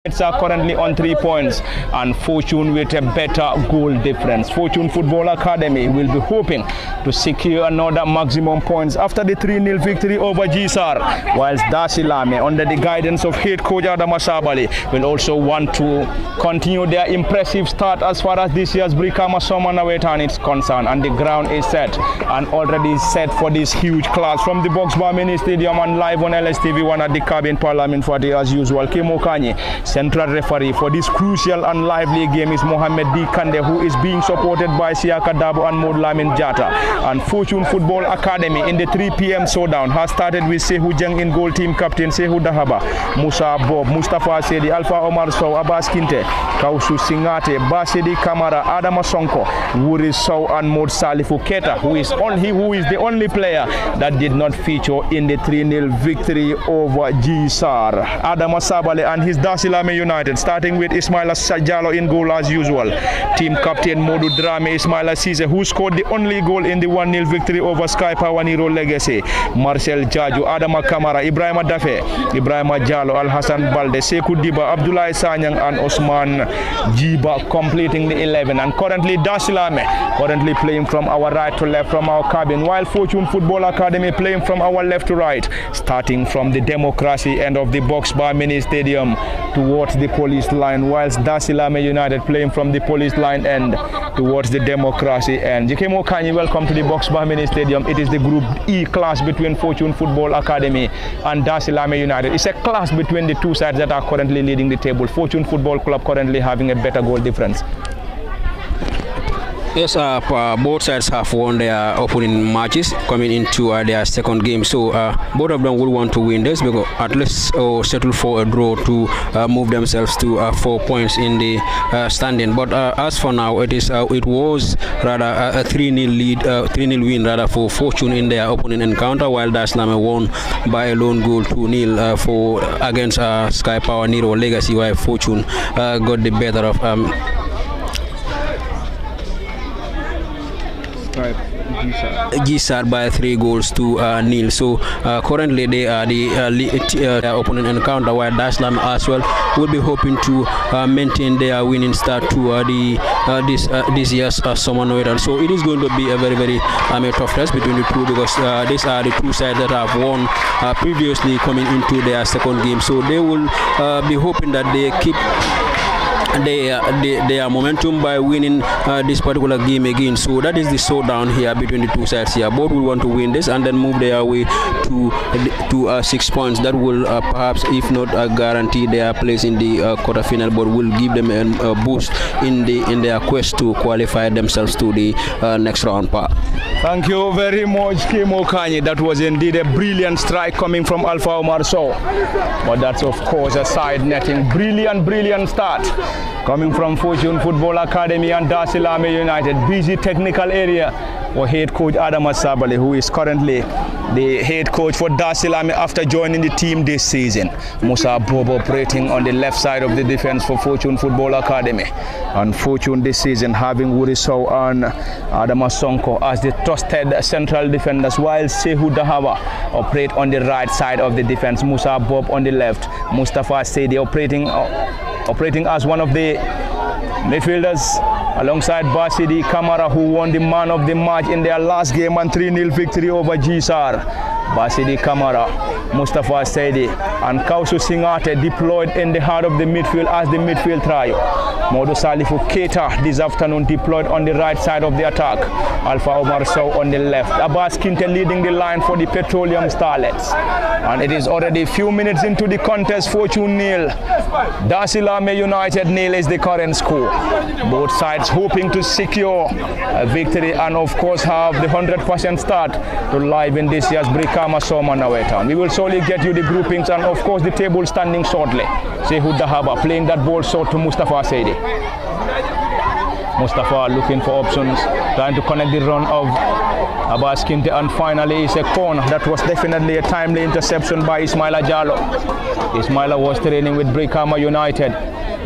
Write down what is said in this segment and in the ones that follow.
It's are currently on 3 points, and Fortune with a better goal difference. Fortune Football Academy will be hoping to secure another maximum points after the 3-0 victory over GSR, whilst Darsilameh, under the guidance of head coach Adama Sabali, will also want to continue their impressive start as far as this year's Brikama Summer Nawettan is concerned, and the ground is set and already set for this huge class from the Boxbar Mini Stadium and live on LSTV1 at the Cabin Parliament 40 as usual. Kemo Kanye, central referee for this crucial and lively game, is Mohamed D. Kande, who is being supported by Siaka Dabo and Maud Lamin Jata. And Fortune Football Academy in the 3 p.m. showdown has started with Sehu Jeng in goal, team captain Sehu Dahaba, Musa Bob, Mustafa Sedi, Alpha Omar Sow, Abbas Kinte, Kausu Singate, Basidi Kamara, Adama Sonko, Wuri Sow and Maud Salifu Keta, who is the only player that did not feature in the 3-0 victory over GSR. Adama Sabali and his Darsilameh United, starting with Ismaila Sajalo in goal as usual. Team captain Modu Drame, Ismaila Cisse, who scored the only goal in the 1-0 victory over Sky Power Niro Legacy. Marcel Jaju, Adama Kamara, Ibrahima Dafe, Ibrahima Jallo, Al Hassan Balde, Sekou Diba, Abdoulaye Sanyang and Osman Jiba completing the 11. And currently Darsilameh currently playing from our right to left from our cabin, while Fortune Football Academy playing from our left to right, starting from the Democracy end of the Boxbar Mini Stadium towards the police line, whilst Darsilameh United playing from the police line end towards the Democracy end. Jikemo Kanyi, welcome to the Boxbar Mini Stadium. It is the Group E class between Fortune Football Academy and Darsilameh United. It's a class between the two sides that are currently leading the table. Fortune Football Club currently having a better goal difference. Yes, both sides have won their opening matches coming into their second game. So both of them will want to win this, because at least settle for a draw to move themselves to 4 points in the standing. But as for now, it was rather a 3-0 lead, 3-0 win rather for Fortune in their opening encounter, while Darsilameh won by a lone goal 2-0 against Sky Power Niro Legacy, while Fortune got the better of GSR by 3 goals to 0. So currently they are the opponent encounter, while Darsilameh as well will be hoping to maintain their winning start to this year's Summer Nawettan. So it is going to be a very tough test between the two, because these are the two sides that have won previously coming into their second game. So they will be hoping that they keep their momentum by winning this particular game again. So that is the showdown here between the two sides here. Both will want to win this and then move their way to 6 points. That will perhaps, if not guarantee their place in the quarterfinal, but will give them a boost in their quest to qualify themselves to the next round. Thank you very much, Kemo Kanye. That was indeed a brilliant strike coming from Alpha Omar Sow. But that's of course a side netting. Brilliant start coming from Fortune Football Academy and Darsilameh United. Busy technical area for head coach Adama Sabali, who is currently the head coach for Darsilameh after joining the team this season. Musa Bob operating on the left side of the defense for Fortune Football Academy. And Fortune this season having Wuri Sow and Adama Sonko as the trusted central defenders, while Sehu Dahaba operate on the right side of the defense. Musa Bob on the left. Mustafa Sedi operating as one of the midfielders, alongside Basidi Kamara, who won the man of the match in their last game and 3-0 victory over GSR. Basidi Kamara, Mustafa Sedi and Kausu Singate deployed in the heart of the midfield as the midfield trio. Modu Salifu Keita this afternoon deployed on the right side of the attack. Alpha Omar Sow on the left. Abbas Kinte leading the line for the Petroleum Starlets. And it is already a few minutes into the contest. Fortune 0, Darsilameh United 0 is the current score. Both sides hoping to secure a victory and of course have the 100% start to live in this year's Brikama Summer Nawettan. We will surely get you the groupings and of course the table standing shortly. Sehu Dahaba playing that ball short to Mustafa Sedi. Mustafa looking for options, trying to connect the run of Abbas Kinte, and finally it's a corner. That was definitely a timely interception by Ismaila Jallo. Ismaila was training with Brikama United,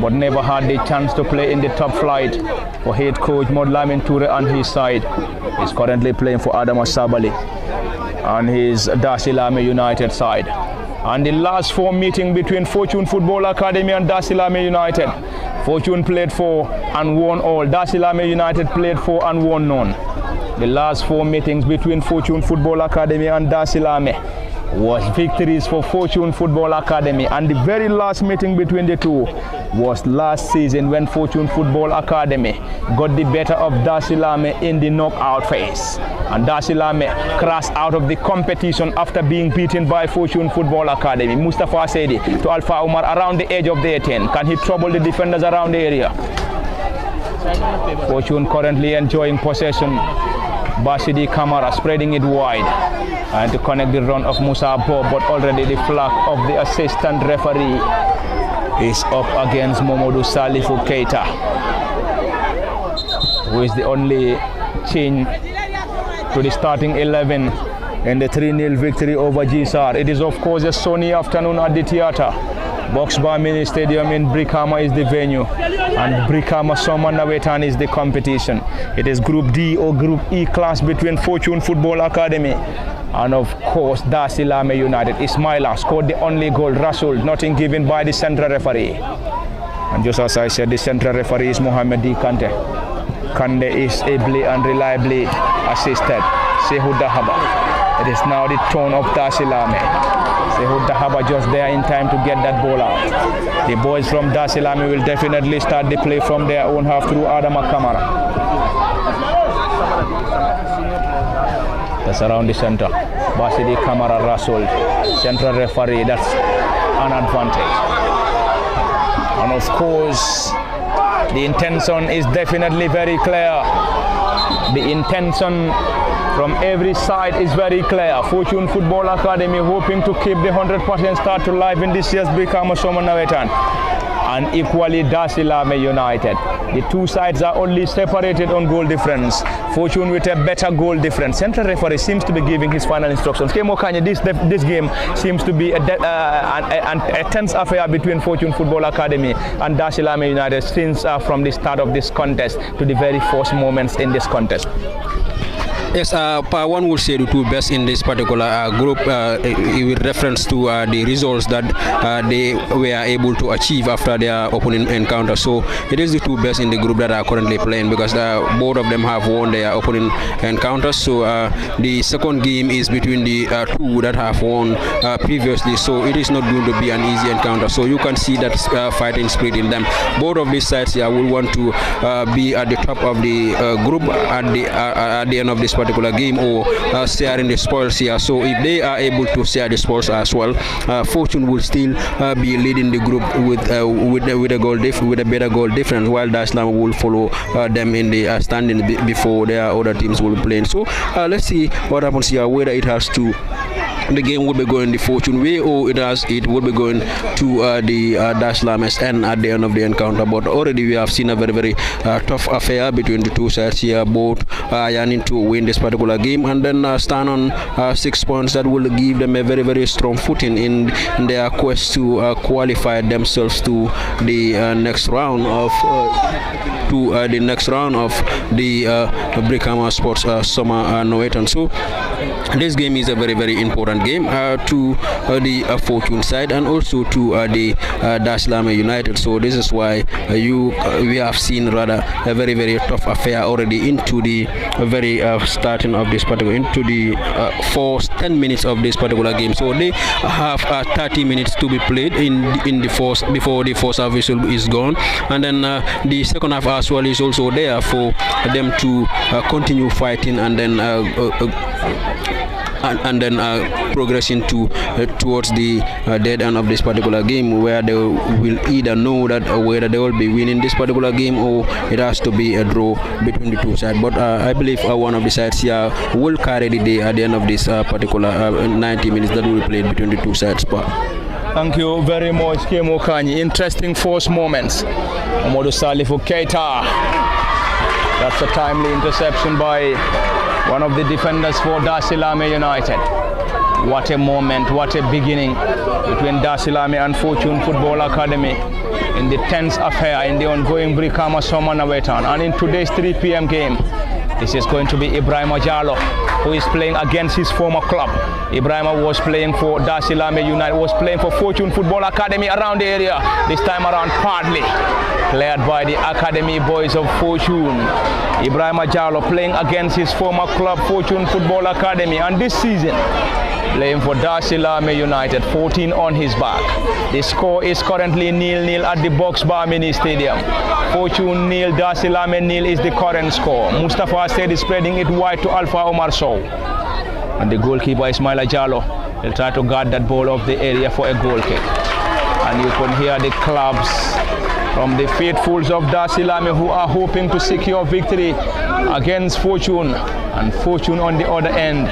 but never had the chance to play in the top flight for head coach Maud Lamin Toure on his side. He's currently playing for Adama Sabali on his Darsilameh United side. And the last 4 meeting between Fortune Football Academy and Darsilameh United. Fortune played 4 and won all. Darsilameh United played 4 and won none. The last 4 meetings between Fortune Football Academy and Darsilameh was victories for Fortune Football Academy, and the very last meeting between the two was last season when Fortune Football Academy got the better of Darsilameh in the knockout phase, and Darsilameh crashed out of the competition after being beaten by Fortune Football Academy. Mustafa Sedi to Alpha Umar around the edge of the 18. Can he trouble the defenders around the area? Fortune currently enjoying possession. Basidi Kamara spreading it wide and to connect the run of Musa Bob, but already the flag of the assistant referee is up against Momodu Salifu Keita, who is the only change to the starting 11 in the 3-0 victory over GSAR. It is of course a sunny afternoon at the theatre. Boxbar Mini Stadium in Brikama is the venue, and Brikama Summer Nawettan is the competition. It is Group D or Group E class between Fortune Football Academy and of course Darsilameh United. Ismaila scored the only goal. Rasul, nothing given by the central referee. And just as I said, the central referee is Mohamed D. Kante. Kande is ably and reliably assisted. Sehu Dahaba. It is now the turn of Darsilameh. Sehu Dahaba just there in time to get that ball out. The boys from Darsilameh will definitely start the play from their own half through Adama Kamara. That's around the center. Basidi Kamara Rasul, central referee, that's an advantage. And of course, the intention is definitely very clear. The intention from every side is very clear. Fortune Football Academy hoping to keep the 100% start to life in this year's Brikama Summer Nawettan. And equally Darsilameh United. The two sides are only separated on goal difference. Fortune with a better goal difference. Central referee seems to be giving his final instructions. Kemo Kanye, this game seems to be a tense affair between Fortune Football Academy and Darsilameh United since from the start of this contest to the very first moments in this contest. Yes, one would say the two best in this particular group with reference to the results that they were able to achieve after their opening encounter. So it is the two best in the group that are currently playing, because both of them have won their opening encounters. So the second game is between the two that have won previously. So it is not going to be an easy encounter. So you can see that fighting spirit in them. Both of these sides here will want to be at the top of the group at the end of this particular game, or sharing the spoils here. So if they are able to share the spoils as well, Fortune will still be leading the group with a better goal difference, while Darsilameh will follow them in the standing before their other teams will play. So let's see what happens here, whether it has to the game will be going the Fortune way, or it will be going to the Darsilameh's end at the end of the encounter. But already we have seen a very, very tough affair between the two sides here, both yearning to win this particular game and then stand on 6 points that will give them a very, very strong footing in their quest to qualify themselves to the next round of the Brikama Sports Summer Nawettan. So this game is a very, very important game to the Fortune side and also to the Darsilameh United. So this is why we have seen rather a very, very tough affair already into the very starting of this particular, into the first 10 minutes of this particular game. So they have 30 minutes to be played in the first, before the first half whistle is gone, and then the second half as well is also there for them to continue fighting and then progressing towards the dead end of this particular game, where they will either know that whether they will be winning this particular game or it has to be a draw between the two sides. But I believe one of the sides here will carry the day at the end of this particular 90 minutes that will be played between the two sides. Thank you very much, Kemo Kanyi. Interesting first moments. Momodu Salifu Keita. That's a timely interception by one of the defenders for Darsilameh United. What a moment, what a beginning between Darsilameh and Fortune Football Academy in the tense affair in the ongoing Brikama Summer Nawettan. And in today's 3 p.m. game, This is going to be Ibrahima Jallo, who is playing against his former club. Ibrahima was playing for Darsilameh United, was playing for Fortune Football Academy around the area. This time around Padley, cleared by the Academy boys of Fortune. Ibrahima Jallo playing against his former club, Fortune Football Academy, and this season playing for Darsilameh United, 14 on his back. The score is currently 0-0 at the Box Bar Mini Stadium. Fortune 0, Darsilameh 0 is the current score. Mustafa Said is spreading it wide to Alpha Omar Sow. And the goalkeeper Ismaila Jallo will try to guard that ball off the area for a goal kick. And you can hear the claps from the faithfuls of Darsilameh, who are hoping to secure victory against Fortune. And Fortune on the other end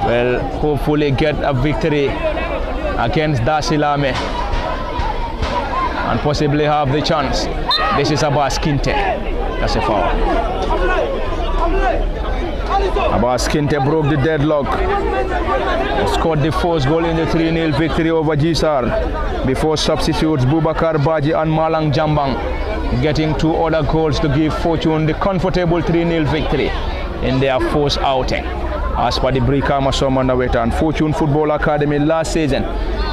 will hopefully get a victory against Darsilameh and possibly have the chance. This is Abbas Kinte. That's a foul. Abbas Kinte broke the deadlock. Scored the first goal in the 3-0 victory over Jisar before substitutes Bubakar Baji and Malang Jambang getting 2 other goals to give Fortune the comfortable 3-0 victory in their first outing. As per the Brikama Soma Nawettan, Fortune Football Academy last season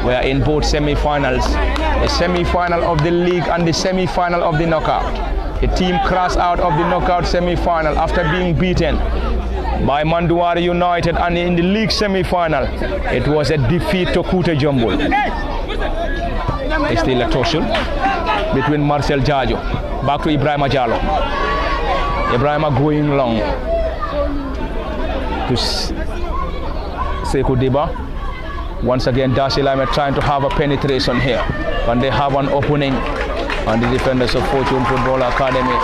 were in both semi-finals, the semi-final of the league and the semi-final of the knockout. The team crashed out of the knockout semi-final after being beaten by Manduari United, and in the league semi-final it was a defeat to Kute Jumbul. It's still a tussle between Marcel Jajo, back to Ibrahima Jallo. Ibrahima going long to Sekou Diba. Once again, Darsilameh trying to have a penetration here, and they have an opening, and the defenders of Fortune Football Academy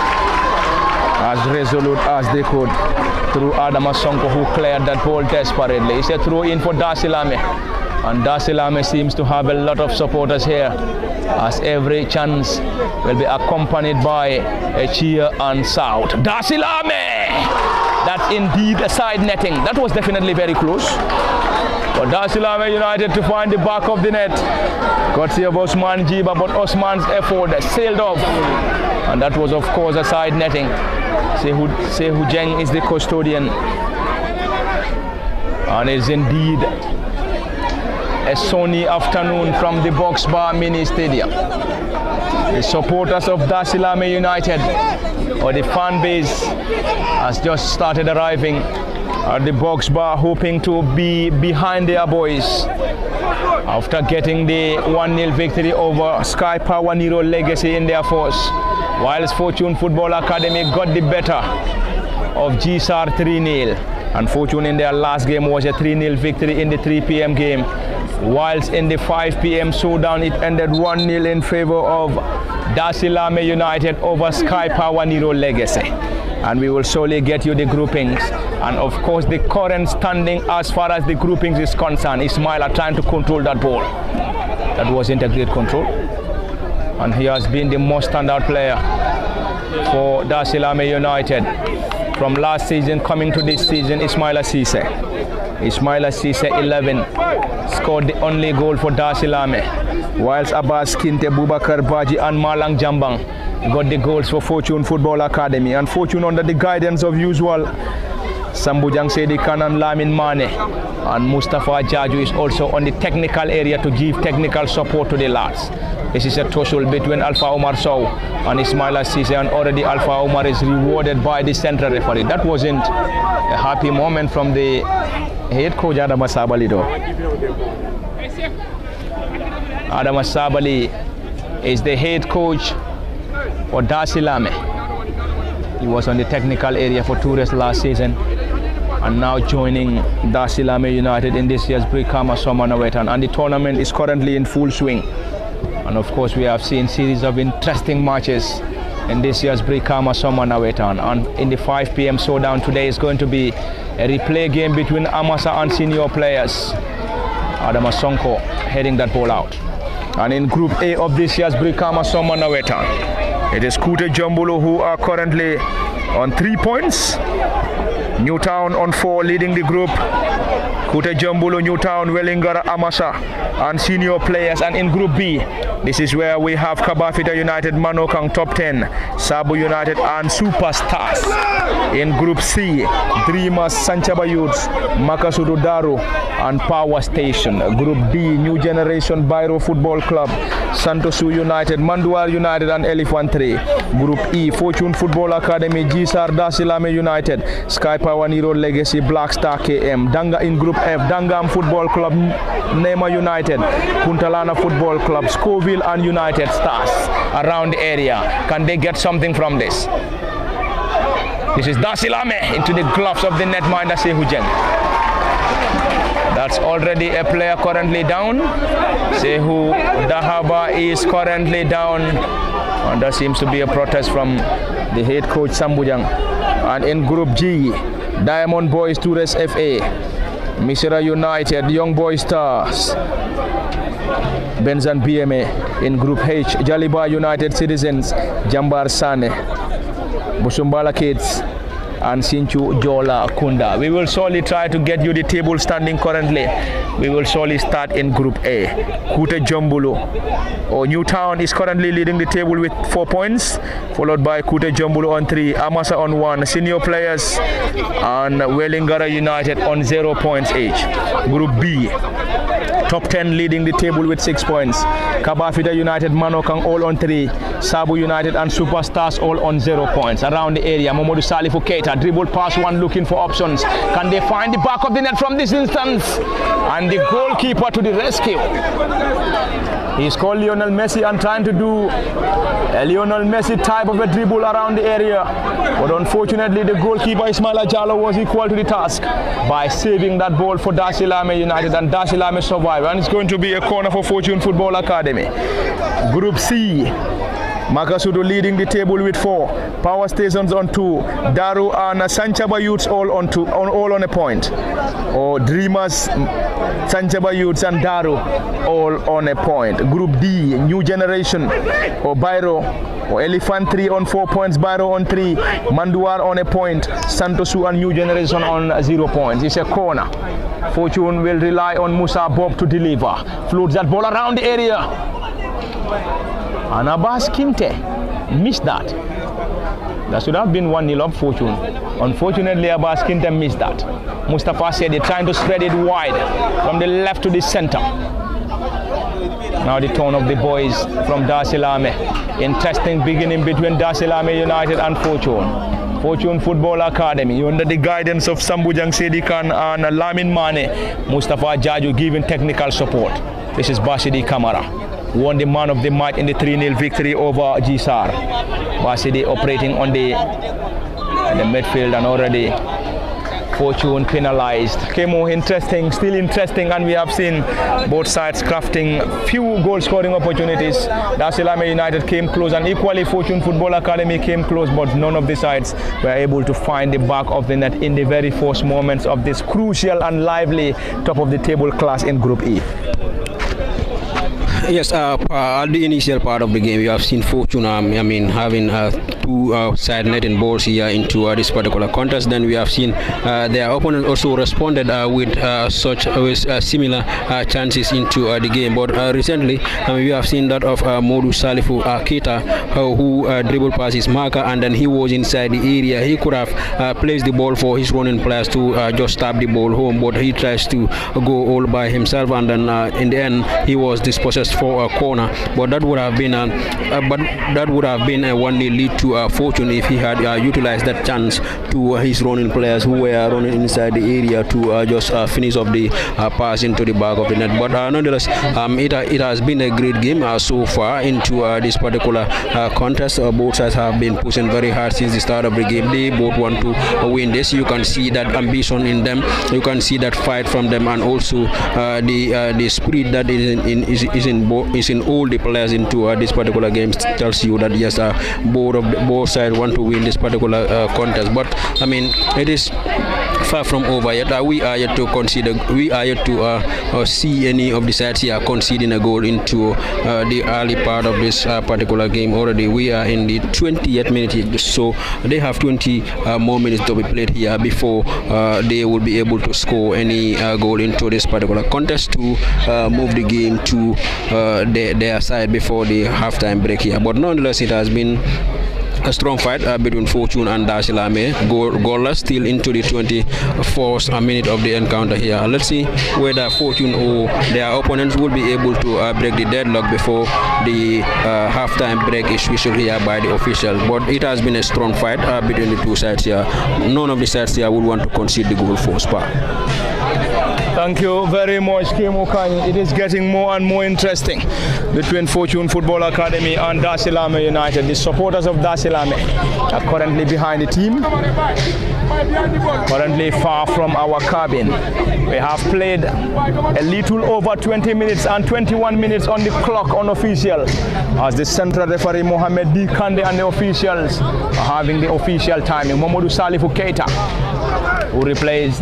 as resolute as they could through Adama Sonko, who cleared that ball desperately. It's a throw in for Darsilameh, and Darsilameh seems to have a lot of supporters here, as every chance will be accompanied by a cheer and shout. Darsilameh! That's indeed a side netting. That was definitely very close. But Darsilameh United to find the back of the net. Courtesy of Osman Jiba, but Osman's effort sailed off. And that was, of course, a side netting. Sehu Jeng is the custodian. And it's indeed a sunny afternoon from the Box Bar Mini Stadium. The supporters of Darsilameh United, or the fan base, has just started arriving at the Box Bar, hoping to be behind their boys after getting the 1-0 victory over Sky Power Nero Legacy in their force, whilst Fortune Football Academy got the better of GSAR 3-0. And Fortune in their last game was a 3-0 victory in the 3 p.m. game, whilst in the 5 p.m. showdown it ended 1-0 in favor of Darsilameh United over Sky Power Nero Legacy. And we will surely get you the groupings, and of course the current standing as far as the groupings is concerned. Ismaila trying to control that ball. That wasn't a great control, and he has been the most standout player for Darsilameh United from last season coming to this season. Ismaila Cisse 11 scored the only goal for Darsilameh, whilst Abbas Kinte, Bubakar Baji and Malang Jambang got the goals for Fortune Football Academy. And Fortune, under the guidance of usual Sambujang Sedi Khan and Lamin Mane, and Mustafa Jaju is also on the technical area to give technical support to the lads. This is a tussle between Alpha Omar Sow and Ismaila Cisse, and already Alpha Omar is rewarded by the central referee. That wasn't a happy moment from the head coach Adama Sabali though. Adama Sabali is the head coach for Darsilameh. He was on the technical area for Tourist last season, and now joining Darsilameh United in this year's Brikama Soma Nawettan, and the tournament is currently in full swing. And of course we have seen series of interesting matches in this year's Brikama Soma Nawettan, and in the 5 p.m. showdown today is going to be a replay game between Amasa and senior players. Adama Sonko heading that ball out. And in Group A of this year's Brikama Soma Nawettan, it is Kute Jumbulu who are currently on 3 points. Newtown on 4 leading the group. Kute Jambulu, Newtown, Wellingara, Amasa and senior players. And in Group B, this is where we have Kabafita United, Manokang top 10, Sabu United and Superstars. In Group C, Dreamers, Sanchaba Youths, Makasudu Daru and Power Station. Group D, New Generation, Bairo Football Club, Santosu United, Manduar United and Elephant 3. Group E, Fortune Football Academy, Gisar, Darsilameh United, Sky Power Nero Legacy, Black Star KM. Danga in Group F, Dangam Football Club, Nema United, Puntalana Football Club, Scoville and United Stars around the area. Can they get something from this? This is Darsilameh into the gloves of the netminder Sehujen. That's already a player currently down. Sehu Dahaba is currently down. And there seems to be a protest from the head coach Sambujang. And in Group G, Diamond Boys Tourist FA, Misira United, Young Boy Stars, Benzan BMA. In Group H, Jaliba United Citizens, Jambar Sane, Busumbala Kids and Sinchu Jola Kunda. We will surely try to get you the table standing currently. We will surely start in Group A. Kute Jambulu Newtown is currently leading the table with 4 points, followed by Kute Jambulu on 3, Amasa on 1, senior players and Wellingara United on 0 points each. Group B, top 10 leading the table with 6 points. Kabafita United, Manokang all on 3. Sabu United and Superstars all on 0 points. Around the area, Momodu Salifu Keita, dribble pass one looking for options. Can they find the back of the net from this instance? And the goalkeeper to the rescue. He's called Lionel Messi and trying to do a Lionel Messi type of a dribble around the area. But unfortunately, the goalkeeper Ismaila Jallo was equal to the task by saving that ball for Darsilameh United, and Darsilameh survived. And it's going to be a corner for Fortune Football Academy. Group C, Makasudu leading the table with 4, Power Stations on 2, Daru and Sanchaba Youths all on 2, all on a point. Dreamers, Sanchaba Youths and Daru all on a point. Group D, New Generation Bairo Elephant 3 on 4 points, Bairo on 3, Manduar on a point, Santosu and New Generation on 0 points. It's a corner. Fortune will rely on Musa Bob to deliver. Floats that ball around the area. And Abbas Kinte missed that. That should have been 1-0 up Fortune. Unfortunately, Abbas Kinte missed that. Mustafa said they're trying to spread it wide from the left to the center. Now the turn of the boys from Darsilameh. Interesting beginning between Darsilameh United and Fortune. Fortune Football Academy under the guidance of Sambujang Sedikan and Lamin Mane. Mustafa Jaju giving technical support. This is Basidi Kamara. Won the man of the match in the 3-0 victory over Gisar. Basidi operating on the midfield, and already Fortune penalized. Kemo interesting, still interesting, and we have seen both sides crafting few goal scoring opportunities. Darsilameh United came close, and equally Fortune Football Academy came close, but none of the sides were able to find the back of the net in the very first moments of this crucial and lively top of the table clash in Group E. Yes, at the initial part of the game, we have seen Fortune, having two side netting balls here into this particular contest. Then we have seen their opponent also responded with similar chances into the game. But recently, we have seen that of Modu Salifu Keita, who dribbled past his marker, and then he was inside the area. He could have placed the ball for his running players to just stab the ball home, but he tries to go all by himself, and then in the end, he was dispossessed for a corner. But that would have been a 1-0 lead to Fortune if he had utilized that chance to his running players who were running inside the area to just finish off the pass into the back of the net. But nonetheless, it has been a great game so far into this particular contest. Both sides have been pushing very hard since the start of the game. They both want to win this. You can see that ambition in them. You can see that fight from them, and also the spirit that is in all the players into this particular game tells you that yes, both sides want to win this particular contest. But I mean, it is far from over yet. We are yet to consider. We are yet to see any of the sides here conceding a goal into the early part of this particular game. Already, we are in the 20th minute, so they have 20 more minutes to be played here before they will be able to score any goal into this particular contest to move the game to their side before the halftime break here. But nonetheless, it has been a strong fight between Fortune and Darsilameh. Goalless still into the 24th minute of the encounter here. Let's see whether Fortune or their opponents will be able to break the deadlock before the halftime break is whistled here by the officials. But it has been a strong fight between the two sides here. None of the sides here would want to concede the goal for Spa. Thank you very much, Kim Okany. It is getting more and more interesting between Fortune Football Academy and Darsilameh United. The supporters of Darsilameh are currently behind the team, currently far from our cabin. We have played a little over 20 minutes and 21 minutes on the clock unofficial, as the central referee Mohamed D. Kande and the officials are having the official timing. Mamadou Salifou Keita, who replaced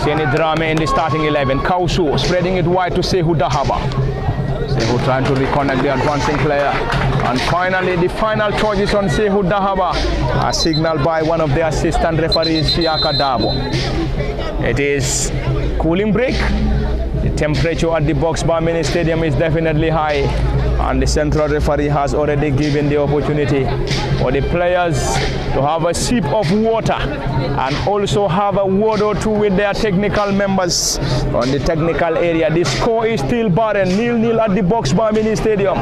Seni Drame in the starting 11. Kausu spreading it wide to Sehu Dahaba. Sehu trying to reconnect the advancing player. And finally, the final choices on Sehu Dahaba are signaled by one of the assistant referees, Siaka Dabo. It is cooling break. The temperature at the Box Bar Mini Stadium is definitely high, and the central referee has already given the opportunity for the players to have a sip of water and also have a word or two with their technical members on the technical area. The score is still barren, 0-0 at the Box Bar Mini Stadium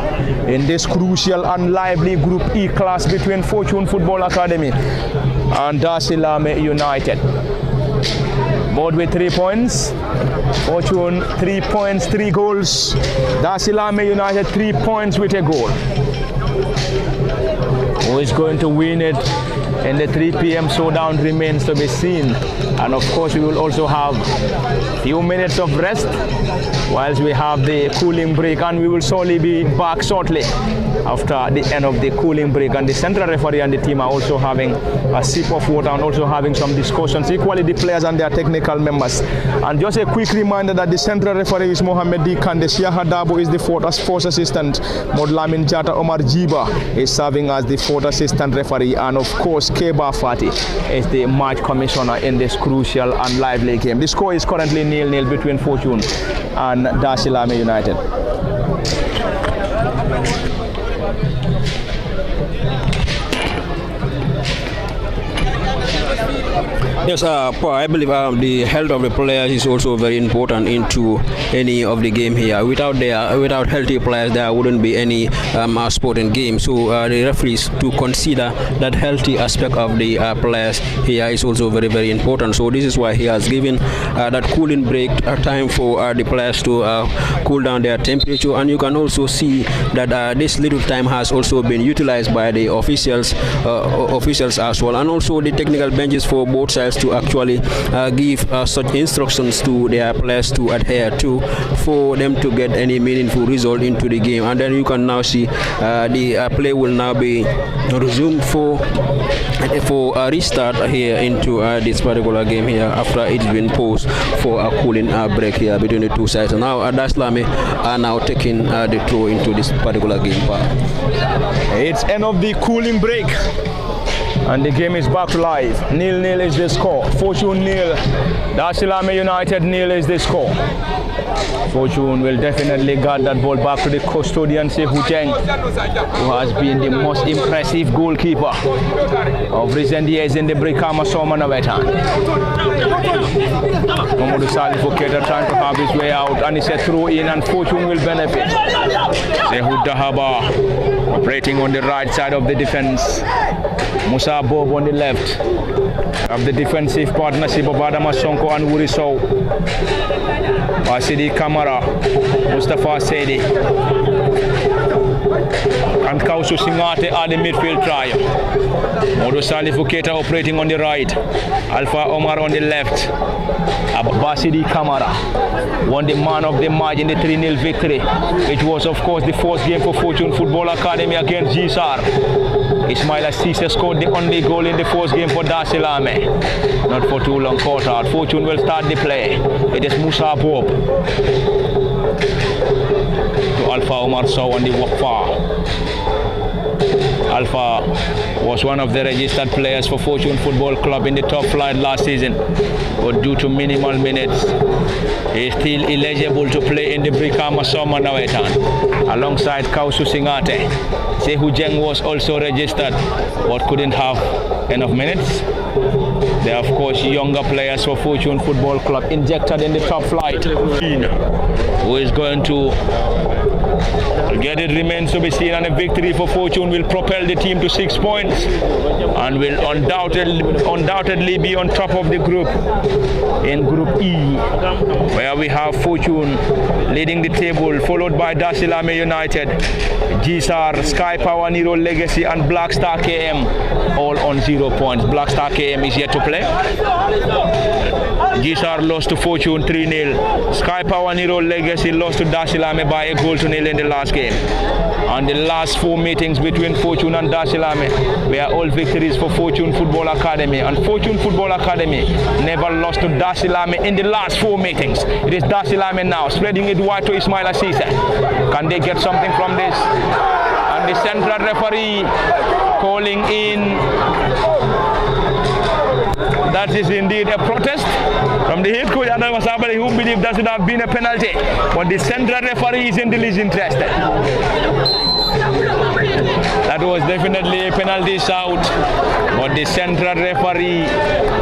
in this crucial and lively Group E class between Fortune Football Academy and Darsilameh United. Both with 3 points. Fortune 3 points, 3 goals. Darsilameh United 3 points with a goal. Who is going to win it in the 3 p.m. showdown remains to be seen. And of course, we will also have a few minutes of rest whilst we have the cooling break, and we will surely be back shortly after the end of the cooling break. And the central referee and the team are also having a sip of water and also having some discussions, equally the players and their technical members. And just a quick reminder that the central referee is Mohamed D. Kande. Siaka Dabo is the fourth assistant. Modlamin Jata Omar Jiba is serving as the fourth assistant referee, and of course Keba Fati is the match commissioner in this crucial and lively game. The score is currently 0-0 between Fortune and Darsilameh United. Yes, I believe the health of the players is also very important into any of the game here. Without healthy players, there wouldn't be any sporting game. So the referees to consider that healthy aspect of the players here is also very, very important. So this is why he has given that cooling break time for the players to cool down their temperature. And you can also see that this little time has also been utilized by the officials as well, and also the technical benches for both sides to actually give such instructions to their players to adhere to, for them to get any meaningful result into the game. And then you can now see the play will now be resumed for a restart here into this particular game here after it's been paused for a cooling break here between the two sides. And now Darsilameh are now taking the throw into this particular game part. It's end of the cooling break, and the game is back live. 0-0 is the score. Fortune 0, Darsilameh United 0 is the score. Fortune will definitely guard that ball back to the custodian, Sehu Cheng, who has been the most impressive goalkeeper of recent years in the Brikama Soma Nawettan. Mamadou Salifou Keita trying to have his way out, and it's a throw in, and Fortune will benefit. Sehu Dahaba operating on the right side of the defense. Musa Bob on the left of the defensive partnership of Adama Sonko and Wuri Sow. Basidi Kamara, Mustafa Sedi. and Kausu Singate at the midfield trio. Modu Salifu Keita operating on the right, Alpha Omar on the left. Basidi Kamara won the man of the match in the 3-0 victory, which was of course the first game for Fortune Football Academy against GSAR. Ismaila Cisse scored the only goal in the first game for Darsilameh. Not for too long caught out. Fortune will start the play. It is Musa Bob to Alpha Omar Sow on the Wafar. Alpha was one of the registered players for Fortune Football Club in the top flight last season, but due to minimal minutes, he is still eligible to play in the Brikama Summer Nawettan alongside Kausu Singate. Sehu Jeng was also registered but couldn't have enough minutes. There are of course younger players for Fortune Football Club injected in the top flight. Who is going to get it remains to be seen, and a victory for Fortune will propel the team to 6 points and will undoubtedly be on top of the group in Group E, where we have Fortune leading the table, followed by Darsilameh United, GSAR, Sky Power, Nero Legacy and Black Star KM, all on 0 points. Black Star KM is yet to play. GSAR lost to Fortune 3-0. Sky Power Nero Legacy lost to Darsilameh by a goal to nil in the last game. And the last 4 meetings between Fortune and Darsilameh were all victories for Fortune Football Academy. And Fortune Football Academy never lost to Darsilameh in the last 4 meetings. It is Darsilameh now spreading it wide to Ismaila Cisse. Can they get something from this? And the central referee calling in. That is indeed a protest from the head coach Adam Wasabali, who believes that should have been a penalty, but the central referee is in the least interested. That was definitely a penalty shout, but the central referee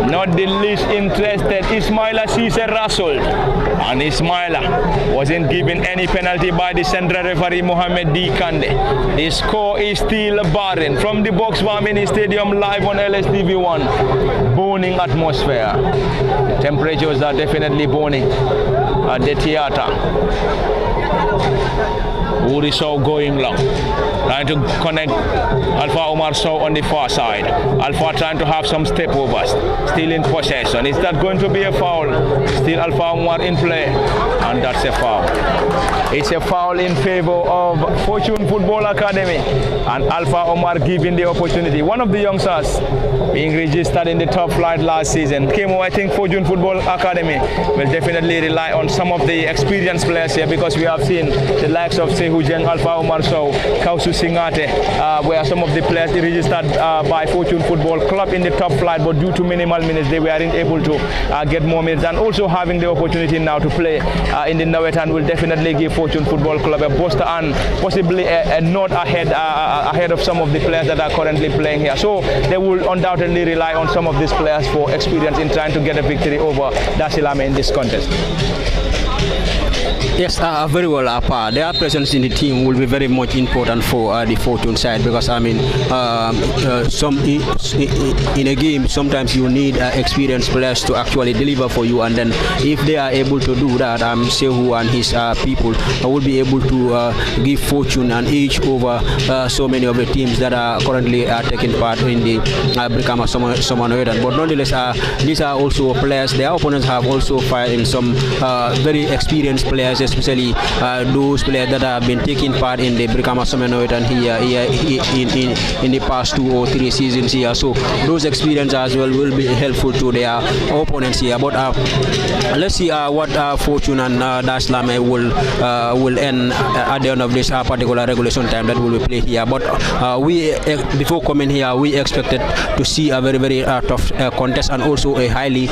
not the least interested. Ismaila Cisse wrestled, and Ismaila wasn't given any penalty by the central referee Mohamed D. Kande. The score is still barren from the Box Mini Stadium live on LSTV1. Burning atmosphere. The temperatures are definitely burning at the theater. Uri Sow going long, trying to connect Alpha Omar Sow on the far side. Alpha trying to have some step overs, still in possession. Is that going to be a foul? Still Alpha Omar in play, and that's a foul. It's a foul in favor of Fortune Football Academy, and Alpha Omar given the opportunity. One of the youngsters being registered in the top flight last season. Kemo, I think Fortune Football Academy will definitely rely on some of the experienced players here, because we have seen the likes of Sehu Jeng, Alpha Omar Sow, Kausu Singate, were some of the players registered by Fortune Football Club in the top flight, but due to minimal minutes they weren't able to get more minutes, and also having the opportunity now to play in the Nawettan will definitely give Fortune Football Club a booster and possibly a nod ahead of some of the players that are currently playing here. So they will undoubtedly rely on some of these players for experience in trying to get a victory over Darsilameh in this contest. Yes, very well, Apa. Their presence in the team will be very much important for the Fortune side, because I mean, in a game sometimes you need experienced players to actually deliver for you, and then if they are able to do that, Sehu and his people will be able to give Fortune an edge over so many of the teams that are currently taking part in the Brikama Summer Nawettan. But nonetheless, these are also players. Their opponents have also fired in some very experienced players, especially those players that have been taking part in the Brikama Summer Nawettan here in the past 2 or 3 seasons here. So those experiences as well will be helpful to their opponents here. But let's see what Fortune and Darsilameh will end at the end of this particular regulation time that will be played here. But we before coming here, we expected to see a very, very tough contest and also a highly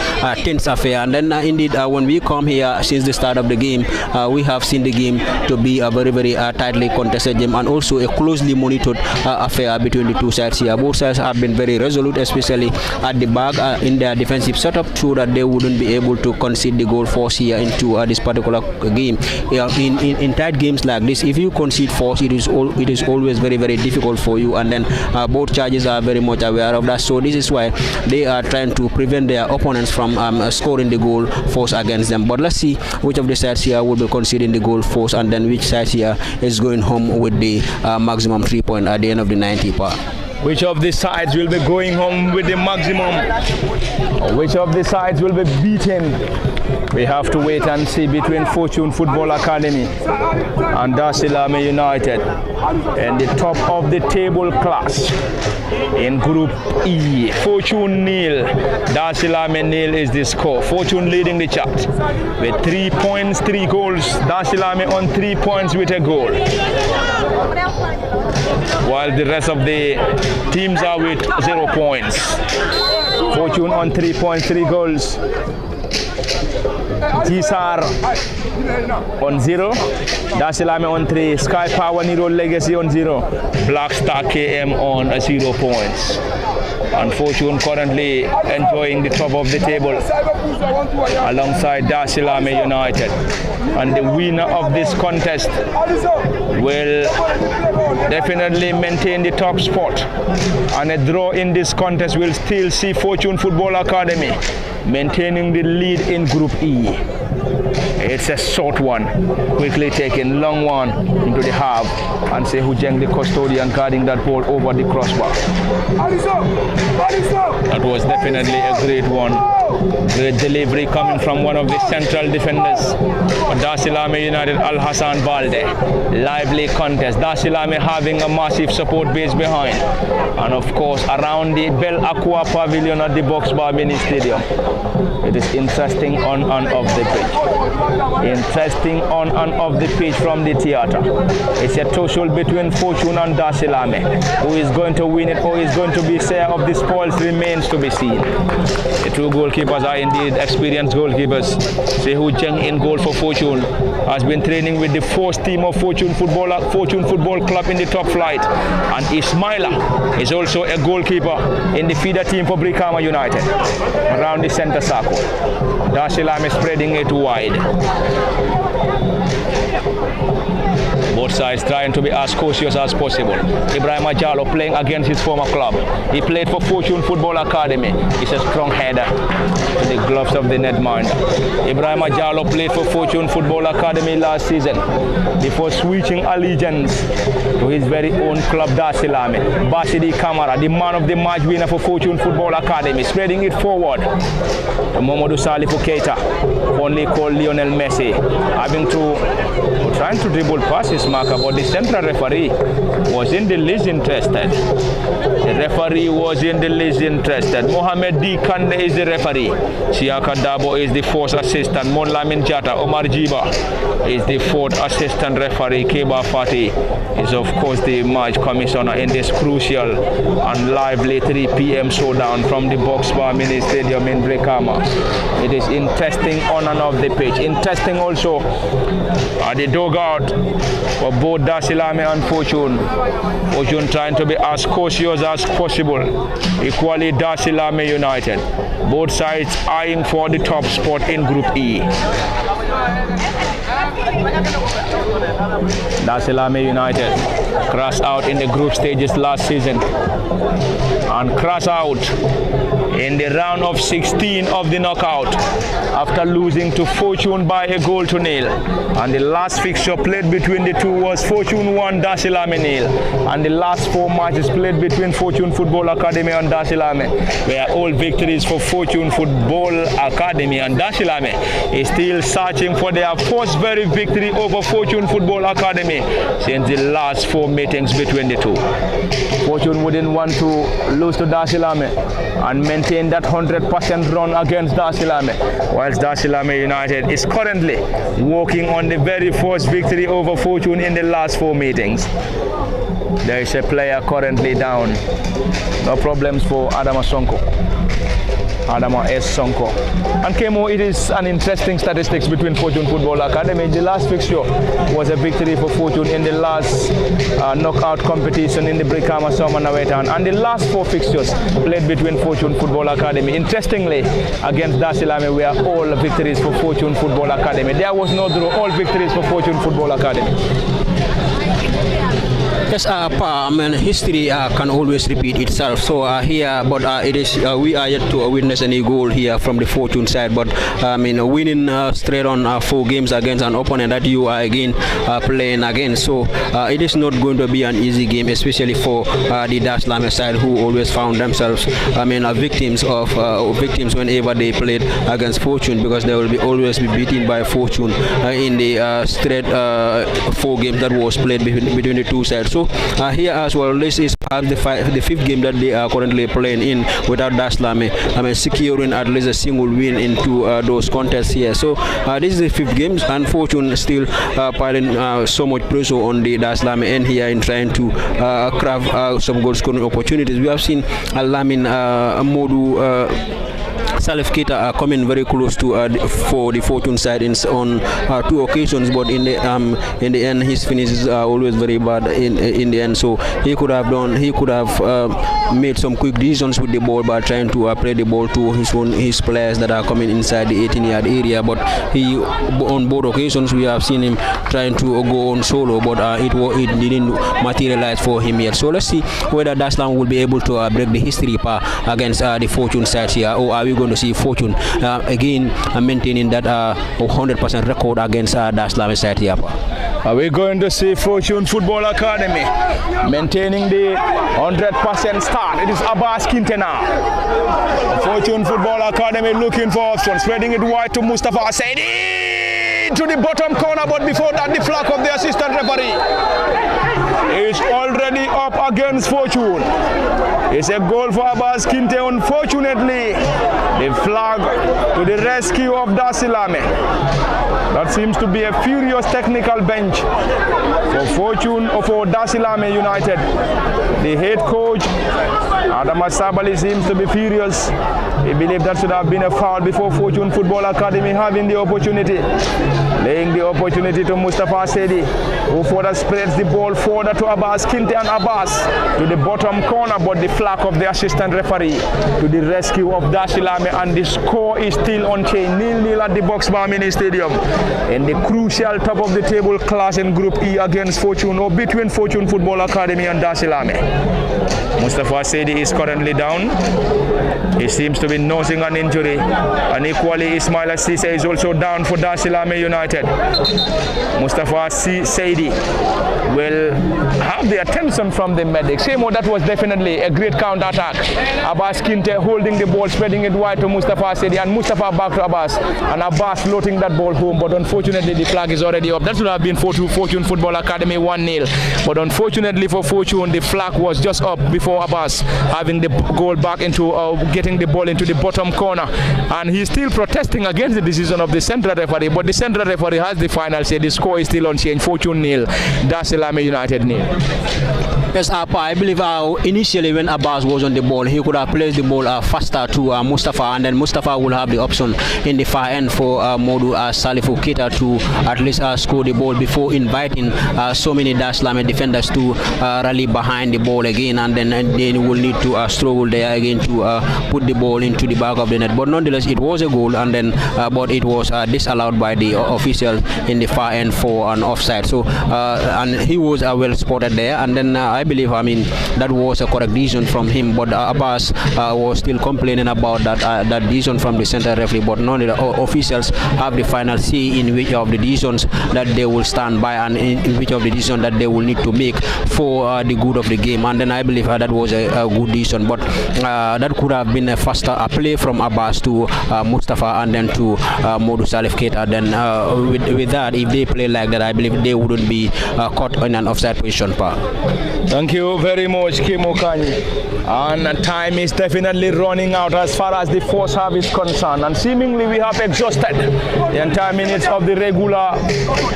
tense affair. And then indeed, when we come here since the start of the game, we have seen the game to be a very, very tightly contested game and also a closely monitored affair between the two sides here. Both sides have been very resolute, especially at the back in their defensive setup, so that they wouldn't be able to concede the goal force here into this particular game. In tight games like this, if you concede force, it is always very, very difficult for you, and then both charges are very much aware of that. So this is why they are trying to prevent their opponents from scoring the goal force against them. But let's see which of the sides here will be conceding the goal first, and then which side here is going home with the maximum 3 points at the end of the 90 part. Which of the sides will be going home with the maximum? Which of the sides will be beaten? We have to wait and see between Fortune Football Academy and Darsilameh United in the top of the table class in Group E. Fortune nil, Darsilameh nil is the score. Fortune leading the chart with 3 points, 3 goals. Darsilameh on 3 points with a goal, while the rest of the teams are with 0 points. Fortune on 3 points, 3 goals. Gisar on 0, Darsilameh on 3, Sky Power Nero Legacy on 0, Black Star KM on 0 points. And Fortune currently enjoying the top of the table alongside Darsilameh United. And the winner of this contest will definitely maintain the top spot. And a draw in this contest will still see Fortune Football Academy maintaining the lead in Group E. It's a short one, quickly taken, long one into the half, and Sehu Jeng, the custodian, guarding that ball over the crossbar. That was definitely a great one. Great delivery coming from one of the central defenders for Darsilameh United, Al Hassan Balde. Lively contest. Darsilameh having a massive support base behind, and of course around the Bell Aqua Pavilion at the Box Bar Mini Stadium. It is interesting on and off the pitch. Interesting on and off the pitch from the theatre. It's a tussle between Fortune and Darsilameh. Who is going to win it or is going to be share of the spoils remains to be seen. The two goalkeepers are indeed experienced goalkeepers. Sehu Jeng in goal for Fortune has been training with the first team of Fortune Football Club in the top flight, and Ismaila is also a goalkeeper in the feeder team for Brikama United around the center circle. Darsilameh spreading it wide. Both sides trying to be as cautious as possible. Ibrahim Ajalo playing against his former club. He played for Fortune Football Academy. He's a strong header with the gloves of the netminder. Ibrahim Ajalo played for Fortune Football Academy last season before switching allegiance to his very own club, Darsilameh. Basidi Kamara, the man of the match winner for Fortune Football Academy, spreading it forward to Mamadou Salifou Keita, only called Lionel Messi, trying to dribble past his marker, but the central referee was in the least interested. The referee was in the least interested. Mohamed D. Kande is the referee. Siaka Dabo is the fourth assistant. Mon Lamin Jata, Omar Jiba is the fourth assistant referee. Keba Fati is of course the match commissioner in this crucial and lively 3 p.m. showdown from the Box Bar Mini Stadium in Brikama. It is interesting on and off the pitch. Interesting also at the dugout for both Darsilameh and Fortune. Fortune trying to be as cautious as possible. Equally Darsilameh United. Both sides eyeing for the top spot in Group E. Darsilameh United crashed out in the group stages last season and crashed out in the round of 16 of the knockout after losing to Fortune by a goal to nil. And the last fixture played between the two was Fortune 1, Darsilameh nil. And the last 4 matches played between Fortune Football Academy and Darsilameh were all victories for Fortune Football Academy, and Darsilameh is still searching for their first very victory over Fortune Football Academy since the last 4 meetings between the two. Fortune wouldn't want to lose to Darsilameh and maintain that 100% run against Darsilameh, whilst Darsilameh United is currently working on the very first victory over Fortune in the last 4 meetings. There is a player currently down. No problems for Adama Sonko. Adama S. Sonko. And Kemo, it is an interesting statistics between Fortune Football Academy. The last fixture was a victory for Fortune in the last knockout competition in the Brikama Summer Nawettan. And the last 4 fixtures played between Fortune Football Academy, interestingly, against Darsilameh, were all victories for Fortune Football Academy. There was no draw, all victories for Fortune Football Academy. Yes, I mean, history can always repeat itself. So here, but it is we are yet to witness any goal here from the Fortune side. But I mean, winning straight on 4 games against an opponent that you are again playing against. So it is not going to be an easy game, especially for the Darsilameh side, who always found themselves, I mean, victims whenever they played against Fortune, because they will always be beaten by Fortune in the straight 4 games that was played between the two sides. So here as well, this is the 5th game that they are currently playing in without Darsilameh, I mean, securing at least a single win into those contests here. So this is the 5th game, and Fortune still piling so much pressure on the Darsilameh end here in trying to craft some goal scoring opportunities. We have seen Lamin Modu Salif Keita coming very close to for the Fortune side on 2 occasions, but in the end his finishes are always very bad in the end. So he could have made some quick decisions with the ball by trying to play the ball to his players that are coming inside the 18-yard area. But on both occasions we have seen him trying to go on solo, but it didn't materialize for him yet. So let's see whether Darsilameh will be able to break the history against the Fortune side here, or are we going to see Fortune again maintaining that 100% record against Darsilameh side here? Are we going to see Fortune Football Academy maintaining the 100% start? It is Abbas Kinte now. Fortune Football Academy looking for options, spreading it wide to Mustafa Saidi to the bottom corner, but before that the flag of the assistant referee is already up against Fortune. It's a goal for Abbas Kinte. Unfortunately, the flag to the rescue of Darsilameh. That seems to be a furious technical bench for Fortune or for Darsilameh United. The head coach, Adam Sabali, seems to be furious. He believes that should have been a foul before Fortune Football Academy having the opportunity. Laying the opportunity to Mustafa Saidi, who further spreads the ball further to Abbas Kinte, and Abbas to the bottom corner, but the flag of the assistant referee to the rescue of Darsilameh, and the score is still unchanged, 0-0 at the Boxbar Mini Stadium in the crucial top of the table class in Group E against Fortune, or between Fortune Football Academy and Darsilameh. Mustafa Saidi is currently down. He seems to be nursing an injury, and equally Ismaila Cisse is also down for Darsilameh United. Mustafa Saidi will have the attention from the medics. That was definitely a great counter-attack. Abbas Kinte holding the ball, spreading it wide to Mustafa Saidi, and Mustafa back to Abbas, and Abbas floating that ball home, but unfortunately the flag is already up. That would have been for Fortune Football Academy 1-0, but unfortunately for Fortune the flag was just up before Abbas having the goal back into getting the ball into the bottom corner, and he's still protesting against the decision of the central referee, but the central referee has the final say. The score is still unchanged, Fortune 0, Darsilameh United 0. Yes, I believe initially when Abbas was on the ball, he could have placed the ball faster to Mustafa, and then Mustafa will have the option in the far end for Modu Salifu Keita to at least score the ball before inviting so many Darsilameh defenders to rally behind the ball again, and then they will need to struggle there again to put the ball into the back of the net. But nonetheless, it was a goal, and then but it was disallowed by the official in the far end for an offside. So and he was well spotted there, and then I believe, I mean, that was a correct decision from him, but Abbas was still complaining about that decision from the center referee. But none of the officials have the final say in which of the decisions that they will stand by, and in which of the decisions that they will need to make for the good of the game. And then I believe that was a good decision, but that could have been a faster play from Abbas to Mustafa, and then to Modu Salif Keita. Then with that, if they play like that, I believe they wouldn't be caught in an offside position. Thank you very much, Kim Okanyi. And time is definitely running out as far as the first half is concerned, and seemingly we have exhausted the entire minutes of the regular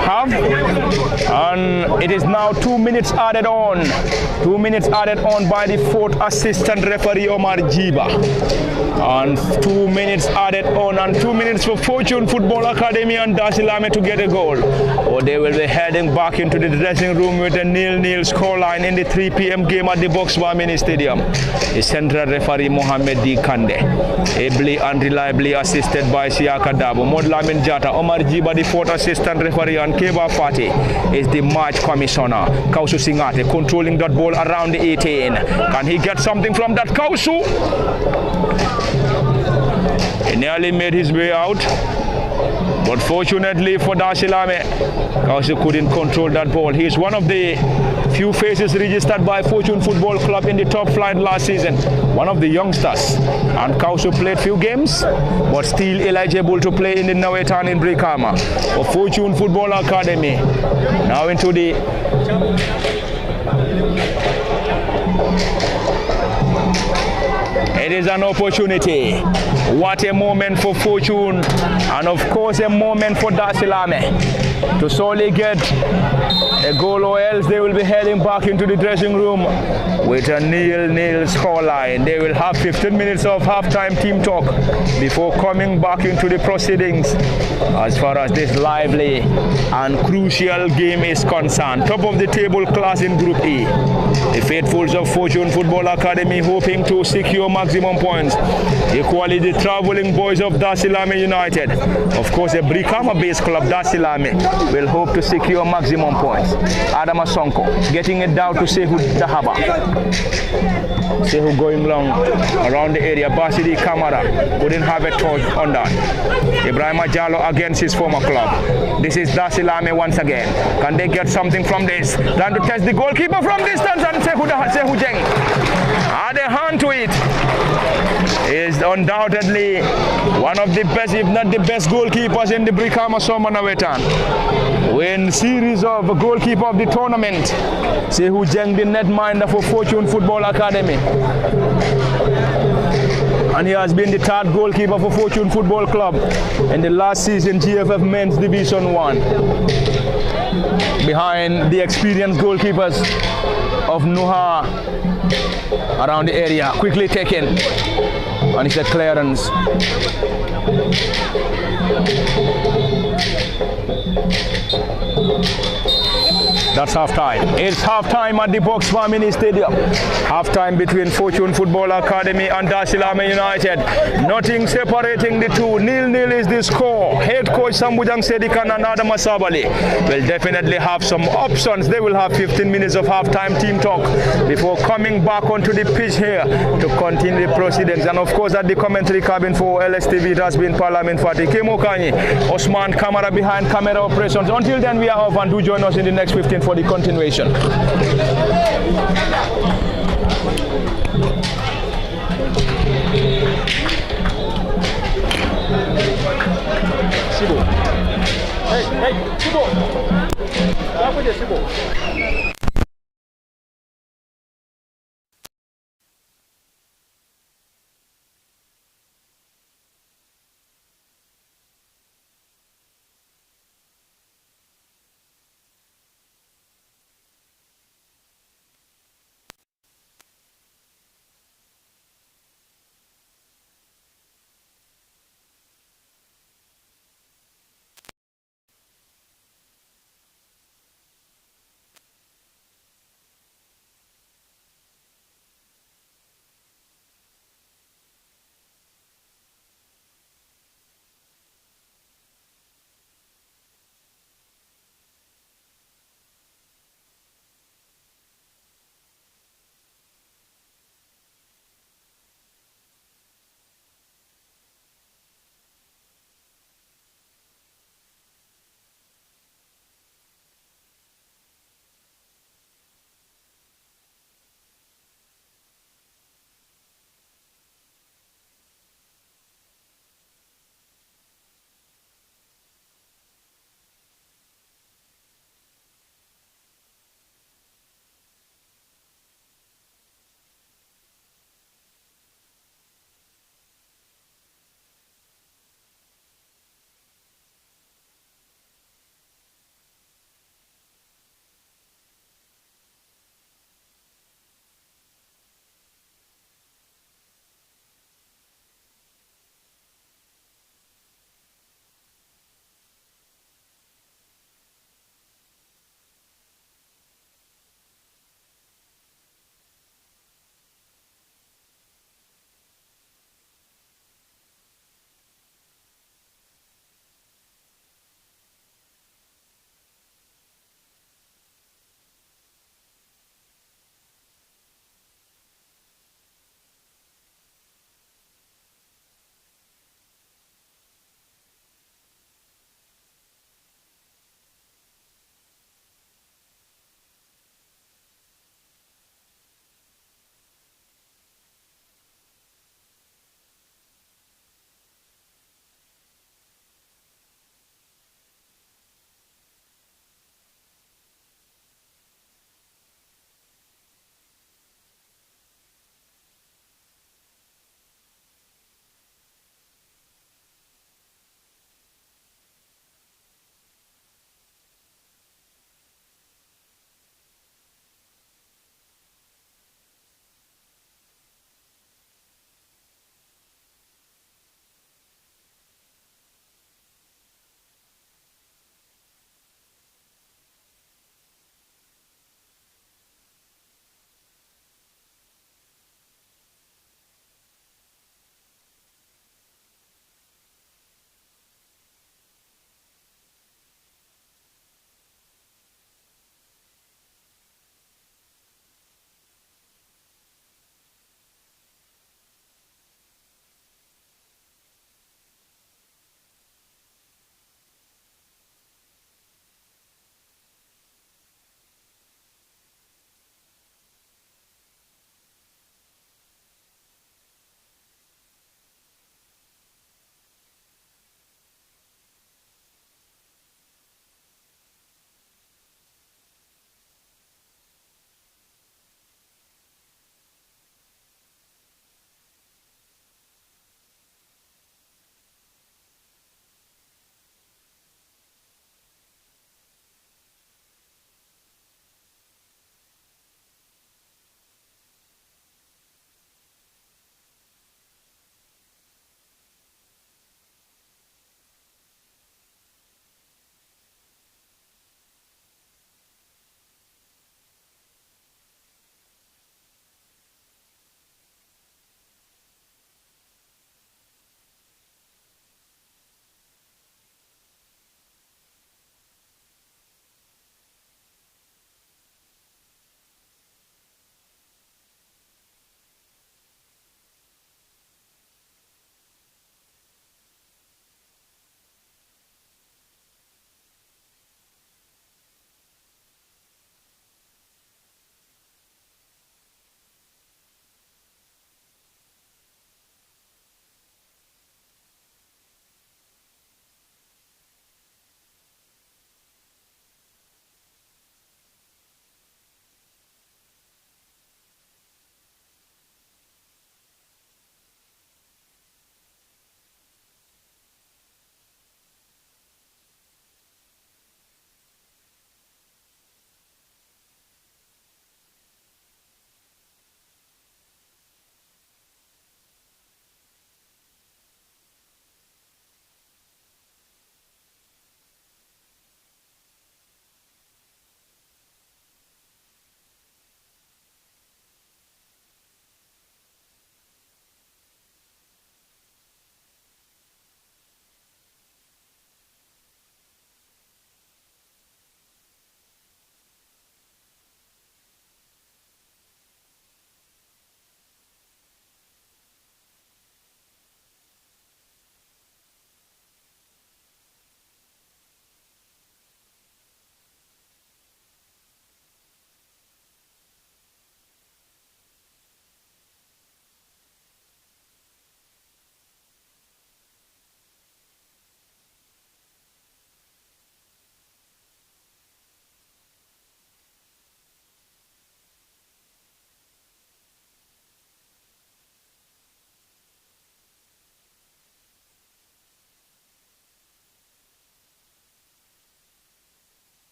half, and it is now 2 minutes added on. 2 minutes added on by the 4th assistant referee Omar Jiba. And 2 minutes added on, and 2 minutes for Fortune Football Academy and Darsilameh to get a goal. Or they will be heading back into the dressing room with a 0-0 scoreline in the 3 p.m. game at the Boxbar Mini Stadium. The central referee Mohamed D. Kande, ably and reliably assisted by Siaka Dabo, Modlamin Jata, Omar Jiba, the fourth assistant referee, and Keba Fati is the match commissioner. Kausu Singate controlling that ball around the 18. Can he get something from that, Kausu? He nearly made his way out, but fortunately for Darsilameh, Kausu couldn't control that ball. He is one of the few faces registered by Fortune Football Club in the top flight last season. One of the youngsters. And Kausu played few games, but still eligible to play in the Nawettan in Brikama. For Fortune Football Academy, now into the it is an opportunity. What a moment for Fortune, and of course a moment for Darsilameh to solely get a goal, or else they will be heading back into the dressing room with a 0-0 scoreline. They will have 15 minutes of halftime team talk before coming back into the proceedings as far as this lively and crucial game is concerned. Top of the table class in Group E. The faithfuls of Fortune Football Academy hoping to secure maximum points. Equally, the traveling boys of Darsilameh United. Of course, a Brikama-based club, Darsilameh, will hope to secure maximum points. Adama Sonko getting it down to Sehu Dahaba. Sehu going long around the area. Basidi Kamara couldn't have a touch on that. Ibrahim Jallo against his former club. This is Darsilameh once again. Can they get something from this? Trying to test the goalkeeper from distance, and Sehu Jeng add a hand to it. Is undoubtedly one of the best, if not the best, goalkeepers in the Brikama Soma Nawettan. Win series of goalkeeper of the tournament. Sehu Jeng, the netminder for Fortune Football Academy. And he has been the third goalkeeper for Fortune Football Club in the last season GFF Men's Division 1. Behind the experienced goalkeepers of Nuha around the area. Quickly taken. And it's a clearance. That's half-time. It's half-time at the Boxbar Mini Stadium. Half-time between Fortune Football Academy and Darsilameh United. Nothing separating the two. 0-0 is the score. Head coach Sambujang Sedikan and Adam Asabali will definitely have some options. They will have 15 minutes of half-time team talk before coming back onto the pitch here to continue the proceedings. And of course, at the commentary cabin for LSTV, it has been Parliament Fatih Kemo Kanyi, Osman Kamara behind camera operations. Until then, we are off, and do join us in the next 15 for the continuation. Sibo. Hey, Sibo. Apa dia Sibo?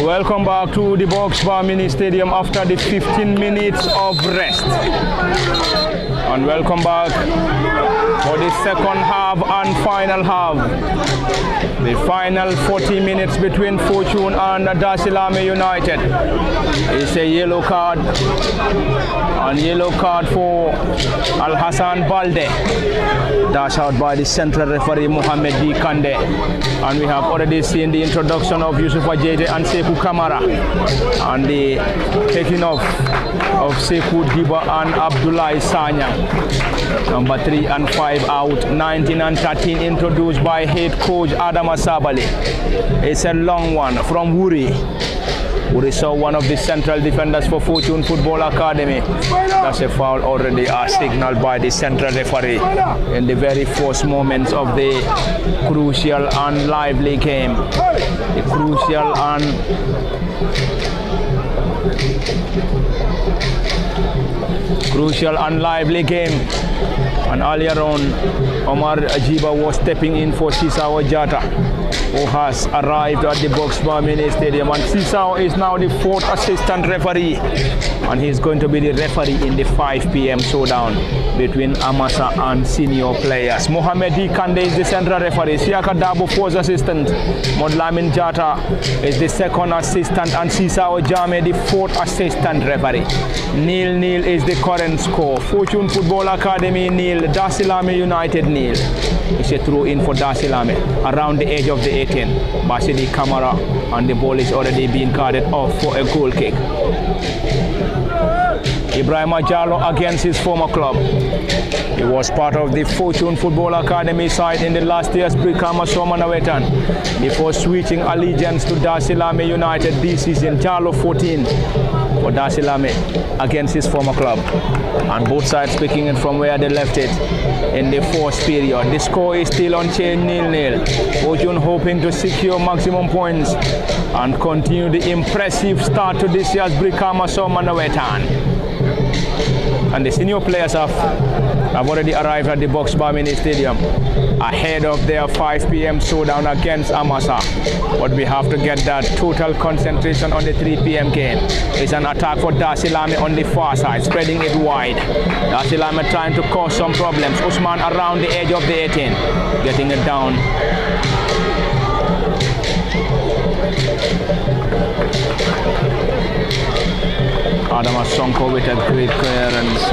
Welcome back to the Box Bar Mini Stadium after the 15 minutes of rest. And welcome back for the second half and final half. The final 40 minutes between Fortune and Darsilameh United. It's a yellow card. And yellow card for Al Hassan Balde. Dashed out by the central referee Mohamed D. Kande. And we have already seen the introduction of Yusuf Ajete and Sekou Kamara. And the taking off of Sekou Diba and Abdullah Sanya. Number 3 and 5 out. 19 and 13 introduced by head coach Adam Asabali. It's a long one from Wuri. Wuri saw one of the central defenders for Fortune Football Academy. That's a foul already signaled by the central referee in the very first moments of the crucial and lively game. The crucial and lively game. And earlier on, Omar Ajiba was stepping in for Sisao Jata, who has arrived at the Box Bar Mini Stadium. And Sisao is now the 4th assistant referee. And he's going to be the referee in the 5 p.m. showdown between Amasa and senior players. Mohamed D. Kande is the central referee. Siaka Dabo, 4th assistant. Modlamin Jata is the 2nd assistant. And Sisao Jame, the 4th assistant referee. 0-0 is the current score. Fortune Football Academy 0, Darsilameh United 0. It's a throw in for Darsilameh around the edge of the 18. Basidi Kamara, and the ball is already being carded off for a goal kick. Ibrahim Ajalo against his former club. He was part of the Fortune Football Academy side in the last year's Brikama Soma Nawettan before switching allegiance to Darsilameh United this season. Jalo 14 for Darsilameh against his former club. And both sides picking it from where they left it in the fourth period. The score is still unchanged, 0-0. Fortune hoping to secure maximum points and continue the impressive start to this year's Brikama Soma Nawettan. And the senior players have already arrived at the Box Bar Mini Stadium ahead of their 5 p.m. showdown against Amasa. But we have to get that total concentration on the 3 p.m. game. It's an attack for Darsilameh on the far side, spreading it wide. Darsilameh trying to cause some problems. Usman around the edge of the 18, getting it down. Adama Sonko with a great clearance,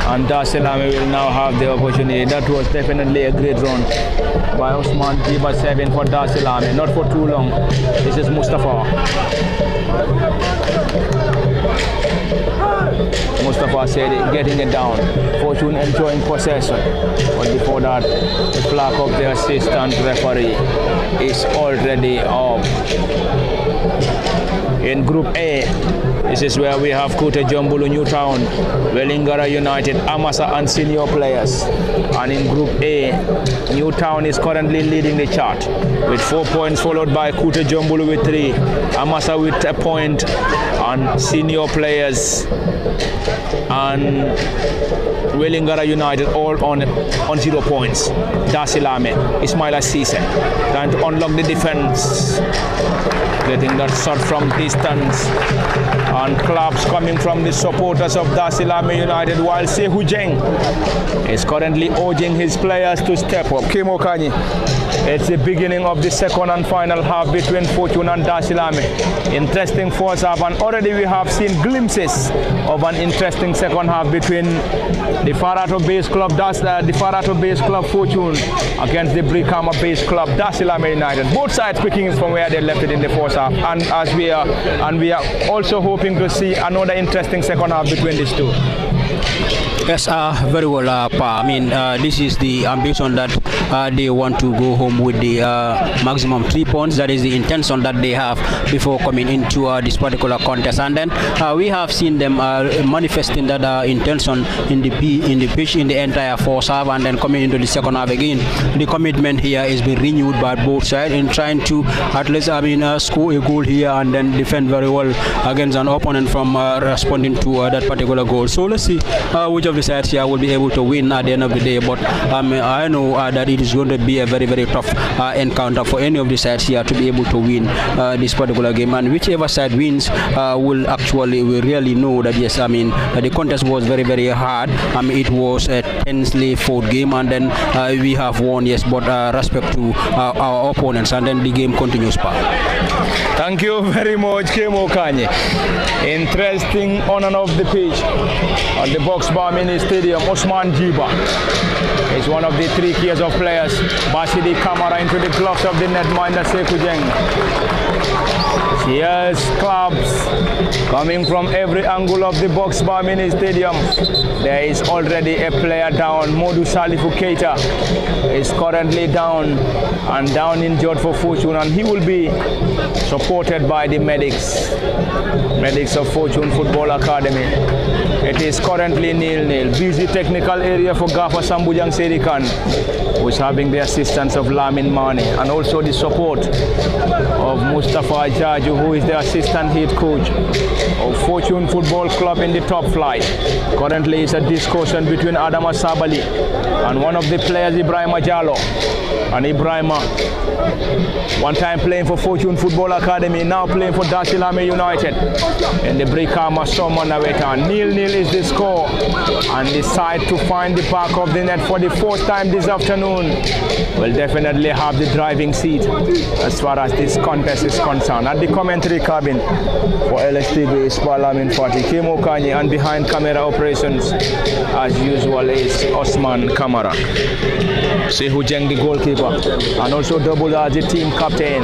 and Darsilameh will now have the opportunity. That was definitely a great run by Osman Jiba 7 for Darsilameh. Not for too long. This is Mustafa. Mustafa said getting it down. Fortune enjoying possession. But before that, the flag of the assistant referee is already off. In Group A, this is where we have Kute Jombulu Newtown, Welingara United, Amasa and senior players. And in Group A, Newtown is currently leading the chart with 4 points, followed by Kute Jombulu with 3, Amasa with a point, and senior players and Welingara United all on 0 points. Darsilameh, Ismaila Cisse trying to unlock the defense, getting that shot from distance, and claps coming from the supporters of Darsilameh United, while Sehu Jeng is currently urging his players to step up. Kimo Kanyi, it's the beginning of the second and final half between Fortune and Darsilameh. Interesting first half, and already we have seen glimpses of an interesting second half between the Farato-based club, the Farato-based club Fortune against the Brikama-based club Darsilameh United. Both sides picking it from where they left it in the first half, and we are also hoping to see another interesting second half between these two. Yes, very well, Pa. I mean, this is the ambition that they want to go home with the maximum 3 points. That is the intention that they have before coming into this particular contest. And then we have seen them manifesting that intention in the pitch in the entire first half, and then coming into the second half again. The commitment here is being renewed by both sides in trying to at least, score a goal here and then defend very well against an opponent from responding to that particular goal. So let's see which which of the sides here will be able to win at the end of the day. But I know that it is going to be a very, very tough encounter for any of the sides here to be able to win this particular game. And whichever side wins will really know that yes, the contest was very, very hard. It was a tensely fought game, and then we have won, yes, but respect to our opponents, and then the game continues. Thank you very much, Kemo Kanye. Interesting on and off the pitch at the Box Bar Mini Stadium. Osman Jiba is one of the 3 tiers of players. Basidi Kamara into the gloves of the netminder Sekou Jeng. Here's clubs coming from every angle of the Box Bar Mini Stadium. There is already a player down. Modu Salifu Keita is currently down and down injured for Fortune, and he will be supported by the medics of Fortune Football Academy. It is currently 0-0. Busy technical area for Gafa Sambujang Serikan, who is having the assistance of Lamin Mane, and also the support of Mustafa Jaju, who is the assistant head coach of Fortune Football Club in the top flight. Currently it's a discussion between Adama Sabali and one of the players, Ibrahima Jallo. And Ibrahima, one time playing for Fortune Football Academy, now playing for Darsilameh United in the Brikama Soma Nawettan. 0-0 is the score, and decide to find the back of the net for the 4th time this afternoon will definitely have the driving seat as far as this contest is concerned. At the commentary cabin for LSTB is Lamin Fati, Kemo Kanye, and behind camera operations as usual is Osman Kamara. Sekou Jeng, the goalkeeper, and also double as the team captain.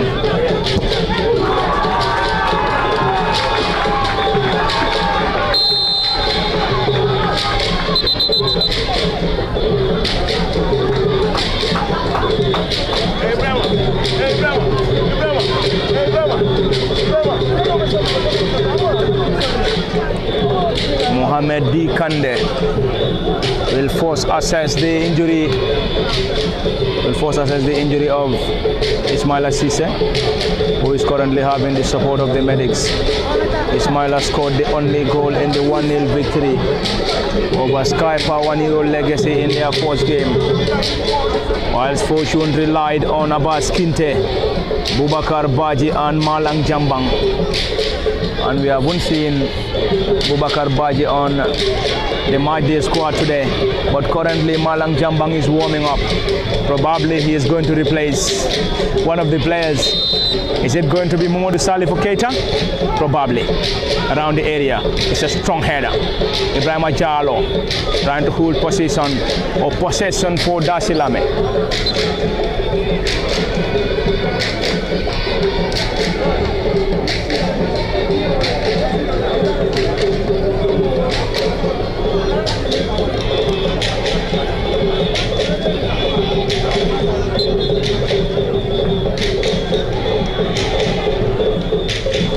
Mohamed D. Kande will force assess the injury. Of Ismaila Cisse, who is currently having the support of the medics. Ismaila scored the only goal in the 1-0 victory over Skypa 1-0 Legacy in their 4th game, whilst Fortune relied on Abbas Kinte, Bubakar Baji and Malang Jambang. And we haven't seen Bubakar Baji on the match day squad today, but currently Malang Jambang is warming up. Probably he is going to replace one of the players. Is it going to be Momodu Salifu Keita? Probably. Around the area, it's a strong header. Ibrahima Jallo trying to hold possession for Darsilameh.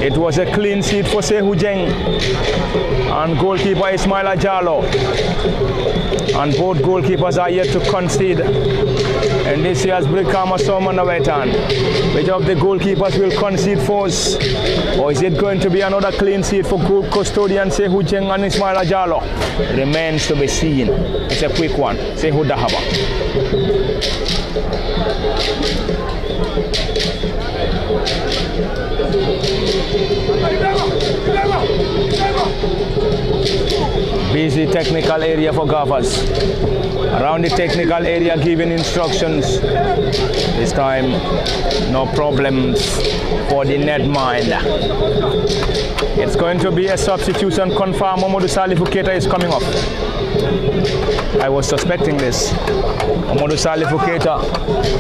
It was a clean sheet for Sekou Jeng and goalkeeper Ismaila Jallo. And both goalkeepers are yet to concede in this year's Brikama Soma Nawettan. Which of the goalkeepers will concede first? Or is it going to be another clean sheet for custodian Sekou Jeng and Ismaila Jallo? Remains to be seen. It's a quick one. Sekou Dahaba. Busy technical area for Gavas. Around the technical area giving instructions. This time no problems for the netminder. It's going to be a substitution confirmed. Momodu Salifu Keita is coming off. I was suspecting this. Momodu Salifu Keita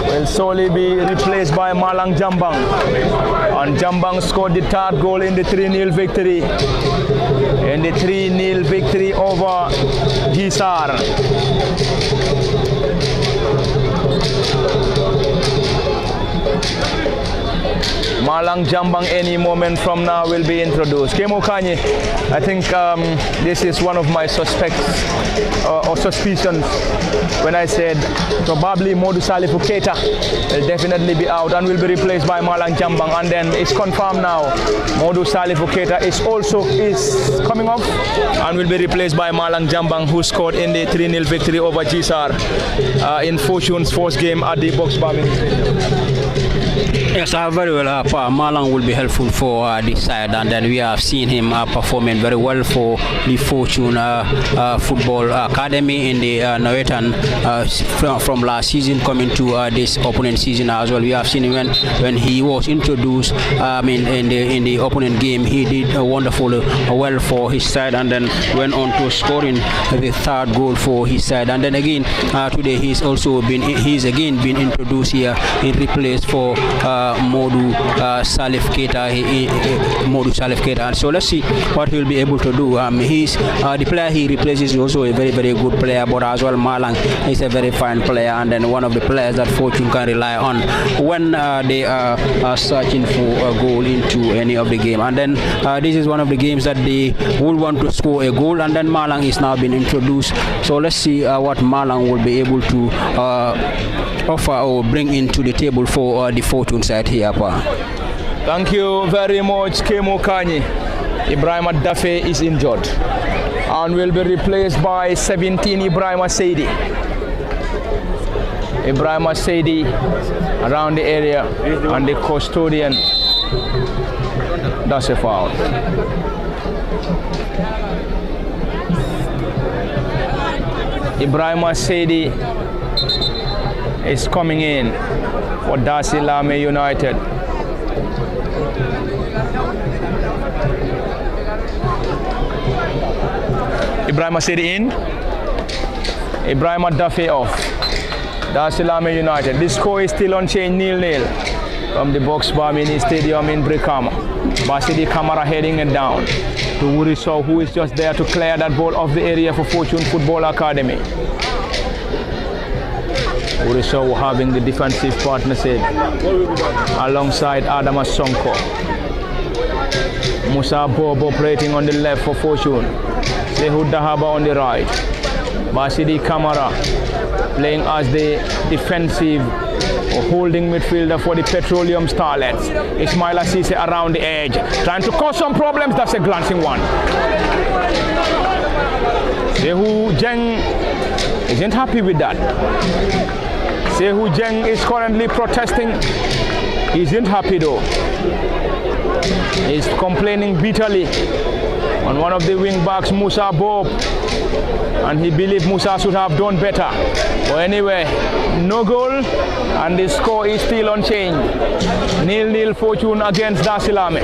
will solely be replaced by Malang Jambang. And Jambang scored the 3rd goal in the 3-0 victory. In the 3-0 victory over Gisar. Malang Jambang any moment from now will be introduced. Kemo Kanye, I think this is one of my suspects or suspicions when I said probably Modu Salifu Keita will definitely be out and will be replaced by Malang Jambang, and then it's confirmed now Modu Salifu Keita is coming off and will be replaced by Malang Jambang, who scored in the 3-0 victory over GSR in Fortune's first game at the Box Barming Stadium. Yes, very well. Malang will be helpful for this side, and then we have seen him performing very well for the Fortune Football Academy in the Nawettan from last season coming to this opponent season as well. We have seen him when he was introduced in the opponent game. He did wonderful well for his side, and then went on to scoring the third goal for his side. And then again today he's again been introduced here in replace for Modu Salif Keita. So let's see what he'll be able to do. He's the player he replaces is also a very, very good player, but as well Malang is a very fine player, and then one of the players that Fortune can rely on when they are searching for a goal into any of the game. And then this is one of the games that they will want to score a goal, and then Malang is now being introduced. So let's see what Malang will be able to offer or bring into the table for the Fortune side here. Thank you very much, Kemo Kanye. Ibrahim Dafe is injured and will be replaced by 17 Ibrahim Saidi. Ibrahim Saidi around the area, and the custodian. That's a foul. Ibrahim Saidi is coming in for Darsilameh United. Ibrahim Saidi in. Ibrahim Dafe off. Darsilameh United. The score is still unchanged, 0-0 from the Box Barmini Stadium in Brikama. Basidi Kamara heading it down to Wuriso, who is just there to clear that ball off the area for Fortune Football Academy. Wuriso having the defensive partnership alongside Adama Sonko. Musa Bob operating on the left for Fortune. Sehud Dahaba on the right. Basidi Kamara playing as the defensive or holding midfielder for the Petroleum Starlets. Ismail Assise around the edge, trying to cause some problems. That's a glancing one. Sehu Jeng isn't happy with that. Sehu Jeng is currently protesting. He isn't happy though. He's complaining bitterly on one of the wing backs, Musa Bob, and he believes Musa should have done better. But anyway, no goal, and the score is still unchanged. 0-0 Fortune against Darsilameh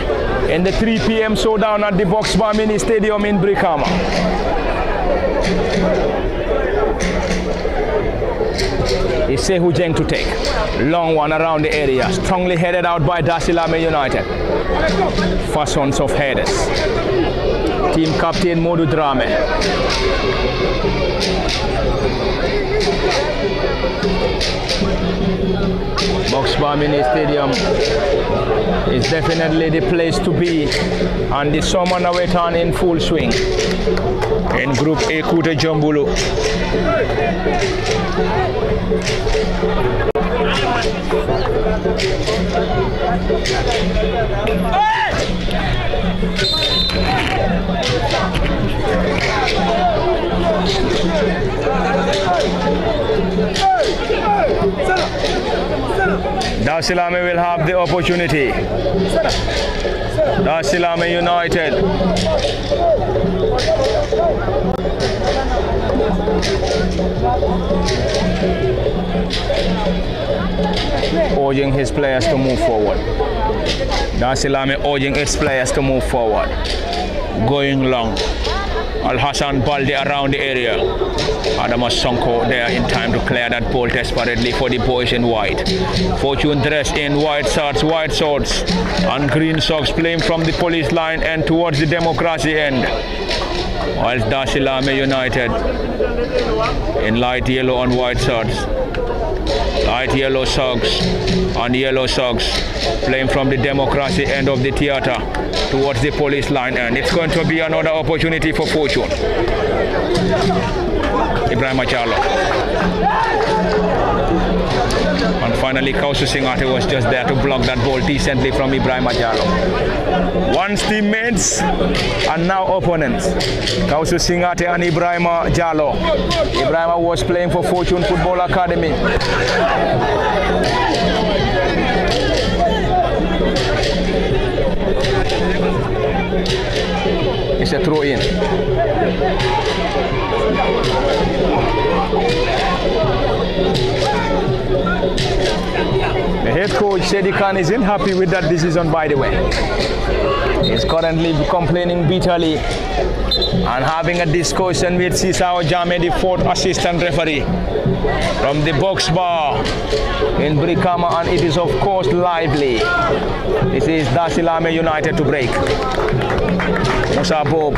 in the 3 p.m. showdown at the Box Barmini Stadium in Brikama. It's Sehu Jeng to take. Long one around the area, strongly headed out by Darsilameh United. Fashions of headers. Team captain Modu Drame. Box Barmini Stadium is definitely the place to be, and the summer Nawettan in full swing. In Group A, Kute Jombulu. Darsilameh will have the opportunity. Darsilameh United. Urging his players to move forward. Darsilameh urging its players to move forward. Going long. Al Hassan Balde around the area. Adama Sonko there in time to clear that ball desperately for the boys in white. Fortune dressed in white shirts, white shorts, and green socks, playing from the police line and towards the democracy end. Whilst Darsilameh United in light yellow and white shirts, Light yellow socks and yellow socks playing from the democracy end of the theater towards the police line, and it's going to be another opportunity for Fortune. Ibrahim Jalo. And finally, Kausu Singate was just there to block that ball decently from Ibrahim Jalo. Once teammates and now opponents. Kausu Singate and Ibrahim Jalo. Ibrahim was playing for Fortune Football Academy. It's a throw in. The head coach Shady Khan isn't happy with that decision, by the way. He's currently complaining bitterly and having a discussion with Sisao Jame, the fourth assistant referee, from the box bar in Brikama, and it is of course lively. This is Darsilameh United to break. Musa Bob.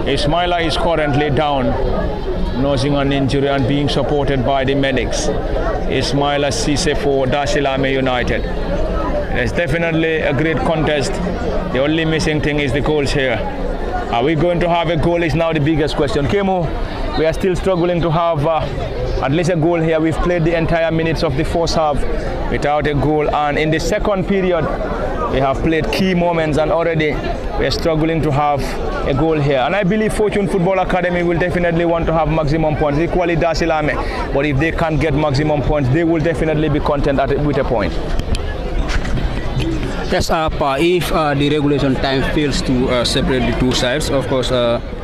Ismaila is currently down, nursing an injury and being supported by the medics. Ismaila Cisse for Darsilameh United. It's definitely a great contest. The only missing thing is the goals here. Are we going to have a goal is now the biggest question. Kemo, we are still struggling to have at least a goal here. We've played the entire minutes of the first half without a goal, and in the second period we have played key moments, and already we are struggling to have a goal here. And I believe Fortune Football Academy will definitely want to have maximum points, equally Darsilameh. But if they can't get maximum points, they will definitely be content with a point. Yes, if the regulation time fails to separate the two sides, of course,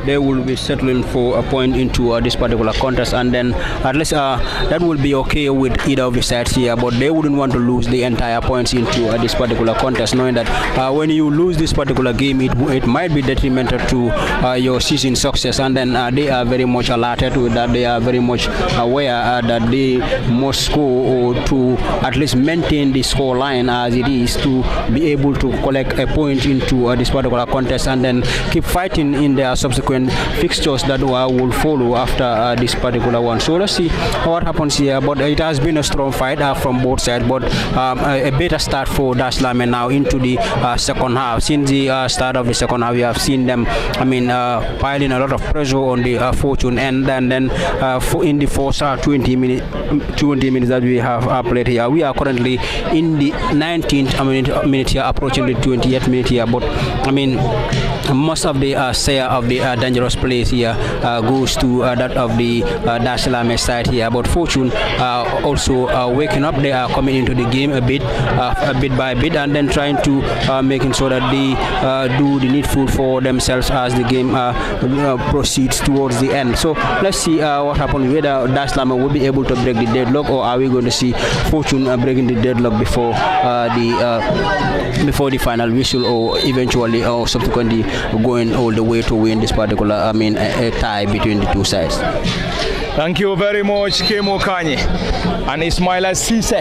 they will be settling for a point into this particular contest, and then at least that will be okay with either of the sides here, but they wouldn't want to lose the entire points into this particular contest, knowing that when you lose this particular game, it might be detrimental to your season success, and then they are very much alerted with that. They are very much aware that they must score, or to at least maintain the score line as it is, to be able to collect a point into this particular contest, and then keep fighting in their subsequent fixtures that will follow after this particular one. So let's see what happens here, but it has been a strong fight from both sides, but a better start for Darsilameh now into the second half. Since the start of the second half, we have seen them, piling a lot of pressure on the Fortune end, and then in the first 20 minutes that we have played here, we are currently in the 19th minute here, approaching the 20th minute here, but most of the share of the dangerous plays here goes to that of the Darsilameh side here, but Fortune also waking up. They are coming into the game a bit by bit, and then trying to making sure that they do the needful for themselves as the game proceeds towards the end. So let's see what happens, whether Darsilameh will be able to break the deadlock, or are we going to see Fortune breaking the deadlock before the final whistle, or eventually or subsequently going all the way to win this particular a tie between the two sides. Thank you very much, Kemo Kanye. And Ismaila Cisse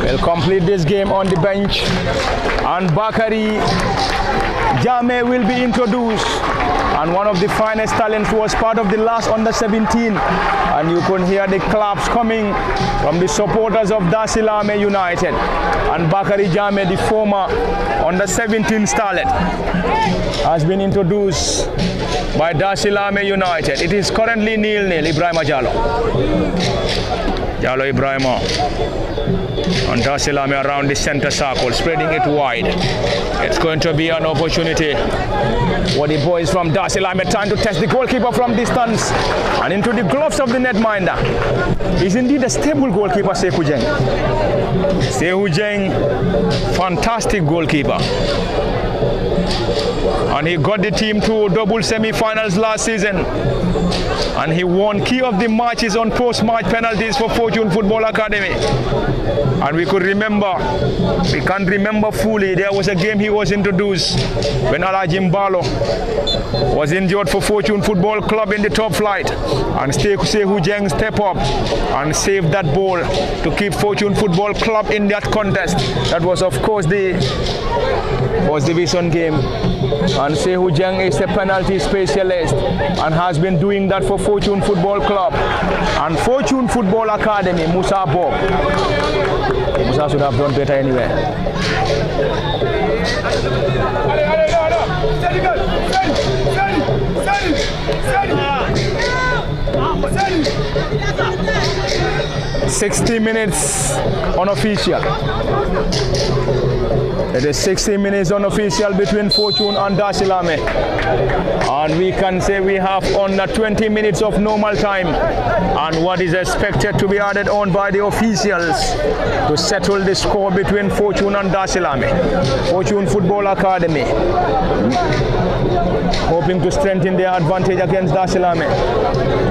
will complete this game on the bench, and Bakari Jame will be introduced. And one of the finest talents was part of the last under-17, and you can hear the claps coming from the supporters of Darsilameh United. And Bakari Jame, the former under-17 starlet, has been introduced by Darsilameh United. It is currently 0-0. Ibrahim Jalo. Jalo Ibrahim. And Darsilameh around the center circle, spreading it wide. It's going to be an opportunity for the boys from Darsilameh, trying to test the goalkeeper from distance and into the gloves of the netminder. He's indeed a stable goalkeeper, Sekou Jeng. Sekou Jeng, fantastic goalkeeper. And he got the team to double semi-finals last season. And he won key of the matches on post-match penalties for Fortune Football Academy. And we can't remember fully, there was a game he was introduced when Alhaji Mbalo was injured for Fortune Football Club in the top flight. And Sekou Jeng stepped up and saved that ball to keep Fortune Football Club in that contest. That was, of course, the First Division game. And Sekou Jeng is a penalty specialist and has been doing that for Fortune Football Club. And Fortune Football Academy, Musa Bob. Musa should have done better anyway. 60 minutes unofficial. It is 60 minutes unofficial between Fortune and Darsilameh. And we can say we have under 20 minutes of normal time and what is expected to be added on by the officials to settle the score between Fortune and Darsilameh. Fortune Football Academy hoping to strengthen their advantage against Darsilameh,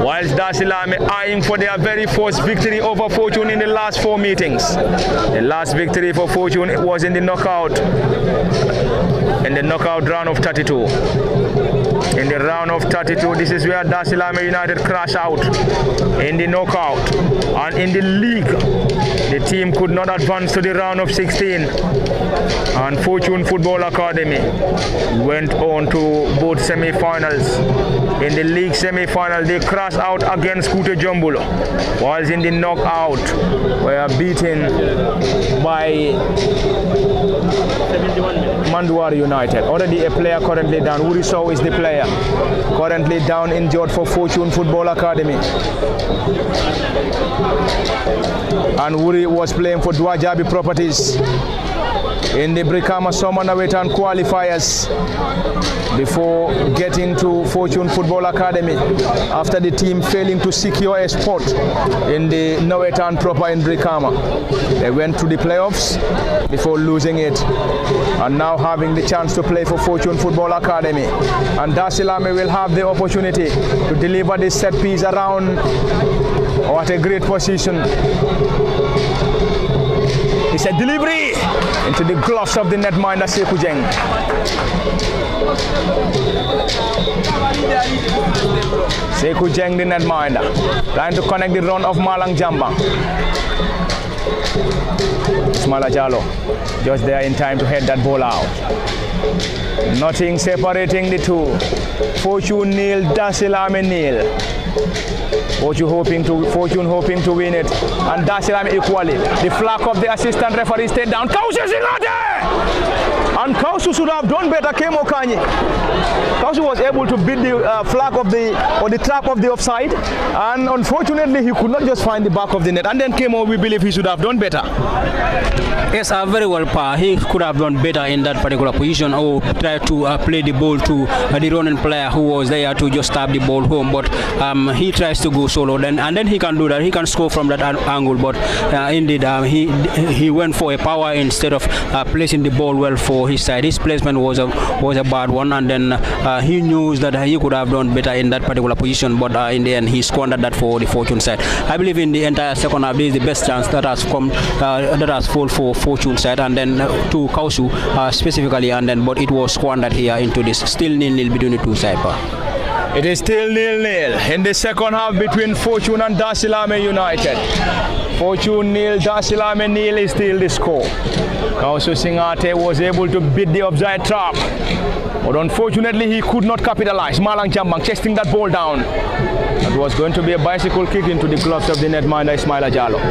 whilst Darsilameh eyeing for their very first victory over Fortune in the last 4 meetings. The last victory for Fortune was in the knockout round of 32. In the round of 32, this is where Darsilameh United crash out in the knockout. And in the league, the team could not advance to the round of 16. And Fortune Football Academy went on to both semi-finals. In the league semi-final, they crashed out against Kute Jumbulo, whilst in the knockout, were beaten by Manduari United. Already a player currently down. Uriso is the player currently down injured for Fortune Football Academy. And Uri was playing for Dwajabi Properties in the Brikama Summer Nawettan qualifiers before getting to Fortune Football Academy after the team failing to secure a spot in the Nawettan proper in Brikama. They went to the playoffs before losing it and now having the chance to play for Fortune Football Academy. And Darsilameh will have the opportunity to deliver this set piece around or at a great position. It's a delivery into the gloves of the netminder Sekou Jeng. Sekou Jeng, the netminder, trying to connect the run of Malang Jambang. Ismaila Jallow just there in time to head that ball out. Nothing separating the two. Fortune nil, Darsilameh nil. Fortune hoping to win it, and Darsilameh equally. The flag of the assistant referee stayed down. Kausu Singate! And Kausu should have done better. Kemo Kanye. Kausu was able to beat the flag of the trap of the offside, and unfortunately he could not just find the back of the net. And then Kemo, we believe he should have done better. Yes, very well, Pa. He could have done better in that particular position, or try to play the ball to the running player who was there to just stab the ball home. But he tries to go solo, and then he can do that. He can score from that angle. But indeed, he went for a power instead of placing the ball well for his side. His placement was a bad one, and then he knew that he could have done better in that particular position. But in the end, he squandered that for the Fortune side. I believe in the entire second half, this is the best chance that has come, that has fallen for Fortune side, and then to Kausu specifically, and then but it was squandered here into this. Still 0-0 between the two sides. It is still 0-0 in the second half between Fortune and Darsilameh United. Fortune 0, Darsilameh 0 is still the score. Kausu Singate was able to beat the offside trap, but unfortunately he could not capitalize. Malang Jambang chasing that ball down. That was going to be a bicycle kick into the gloves of the netminder Ismaila Jallow.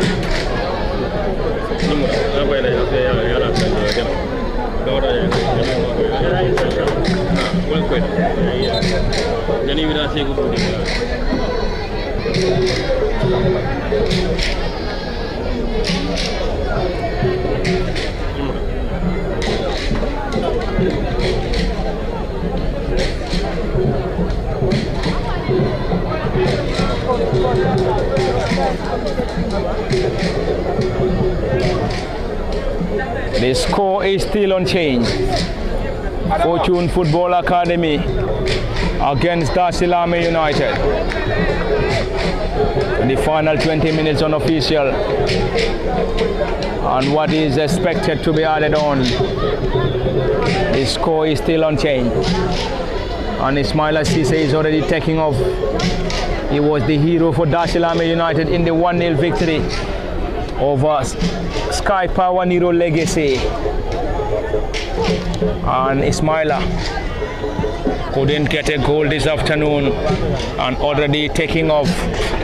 The score is still unchanged. Fortune Football Academy against Darsilameh United. The final 20 minutes unofficial, and what is expected to be added on. The score is still unchanged, and Ismaila Cisse is already taking off. He was the hero for Darsilameh United in the 1-0 victory over Sky Power Nero Legacy. And Ismaila couldn't get a goal this afternoon, and already taking off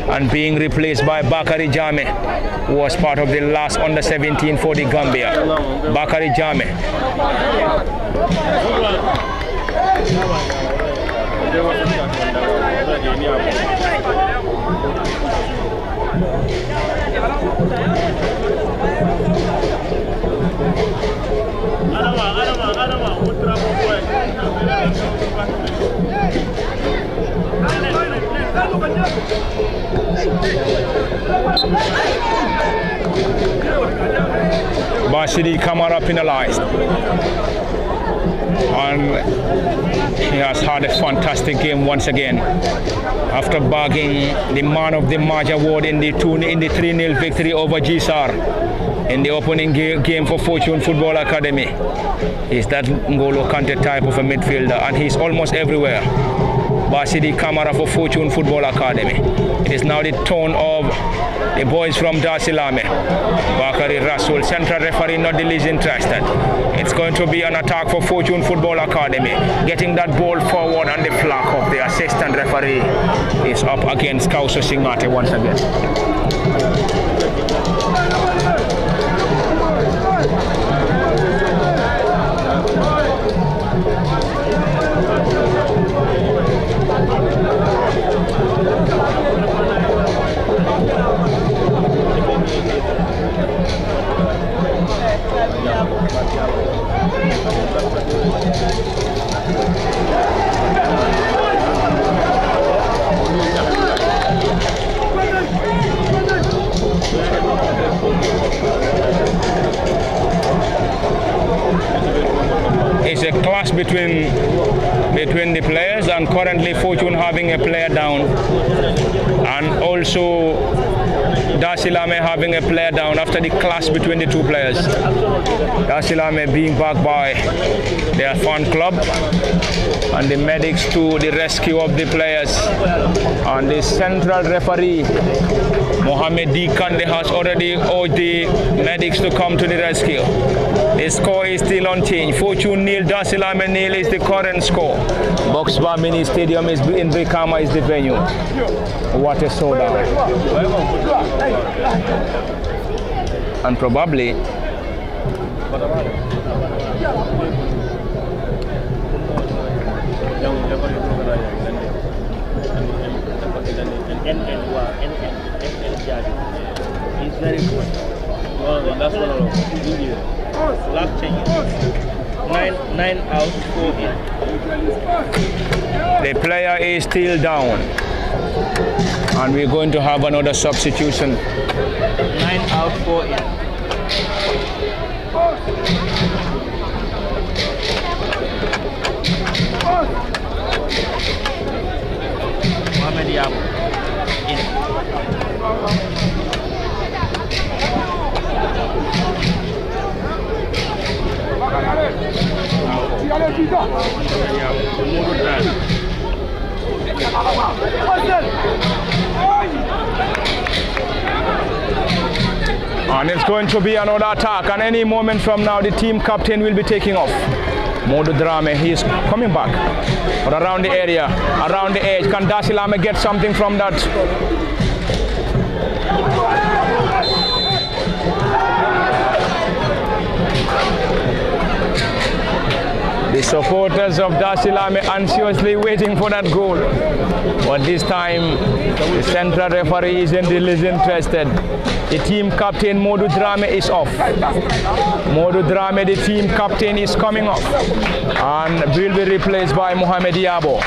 and being replaced by Bakari Jame, who was part of the last under-17 for the Gambia. Bakari Jame. Bashiri Kamara penalized, and he has had a fantastic game once again after bagging the Man of the Match award in the 3-0 victory over GSAR in the opening game for Fortune Football Academy. He's that N'Golo Kante type of a midfielder, and he's almost everywhere. Basidi Kamara for Fortune Football Academy. It is now the turn of the boys from Darsilameh. Bakari Rasul, central referee, not the least interested. It's going to be an attack for Fortune Football Academy. Getting that ball forward, and the flag of the assistant referee is up against Kauso Singate once again. It's a clash between the players, and currently Fortune having a player down, and also Darsilameh having a player down after the clash between the two players. Darsilameh being backed by their fan club, and the medics to the rescue of the players, and the central referee Mohamed D. Kande has already urged the medics to come to the rescue. The score is still unchanged. Fortune nil, Darsilameh nil is the current score. Boxbar Mini Stadium is in Brikama is the venue. What a showdown. And probably He's very good. That's one of them. Last change. 9 out, 4 in. The player is still down, and we're going to have another substitution. 9 out, 4 in. Mohamed Yabo in. And it's going to be another attack, and any moment from now the team captain will be taking off. Modu Drame, he is coming back, but around the area, around the edge. Can Darsilameh get something from that? The supporters of Darsilameh anxiously waiting for that goal, but this time the central referee isn't really interested. The team captain Modu Drame is off. Modu Drame, the team captain, is coming off and will be replaced by Mohamed Yabo.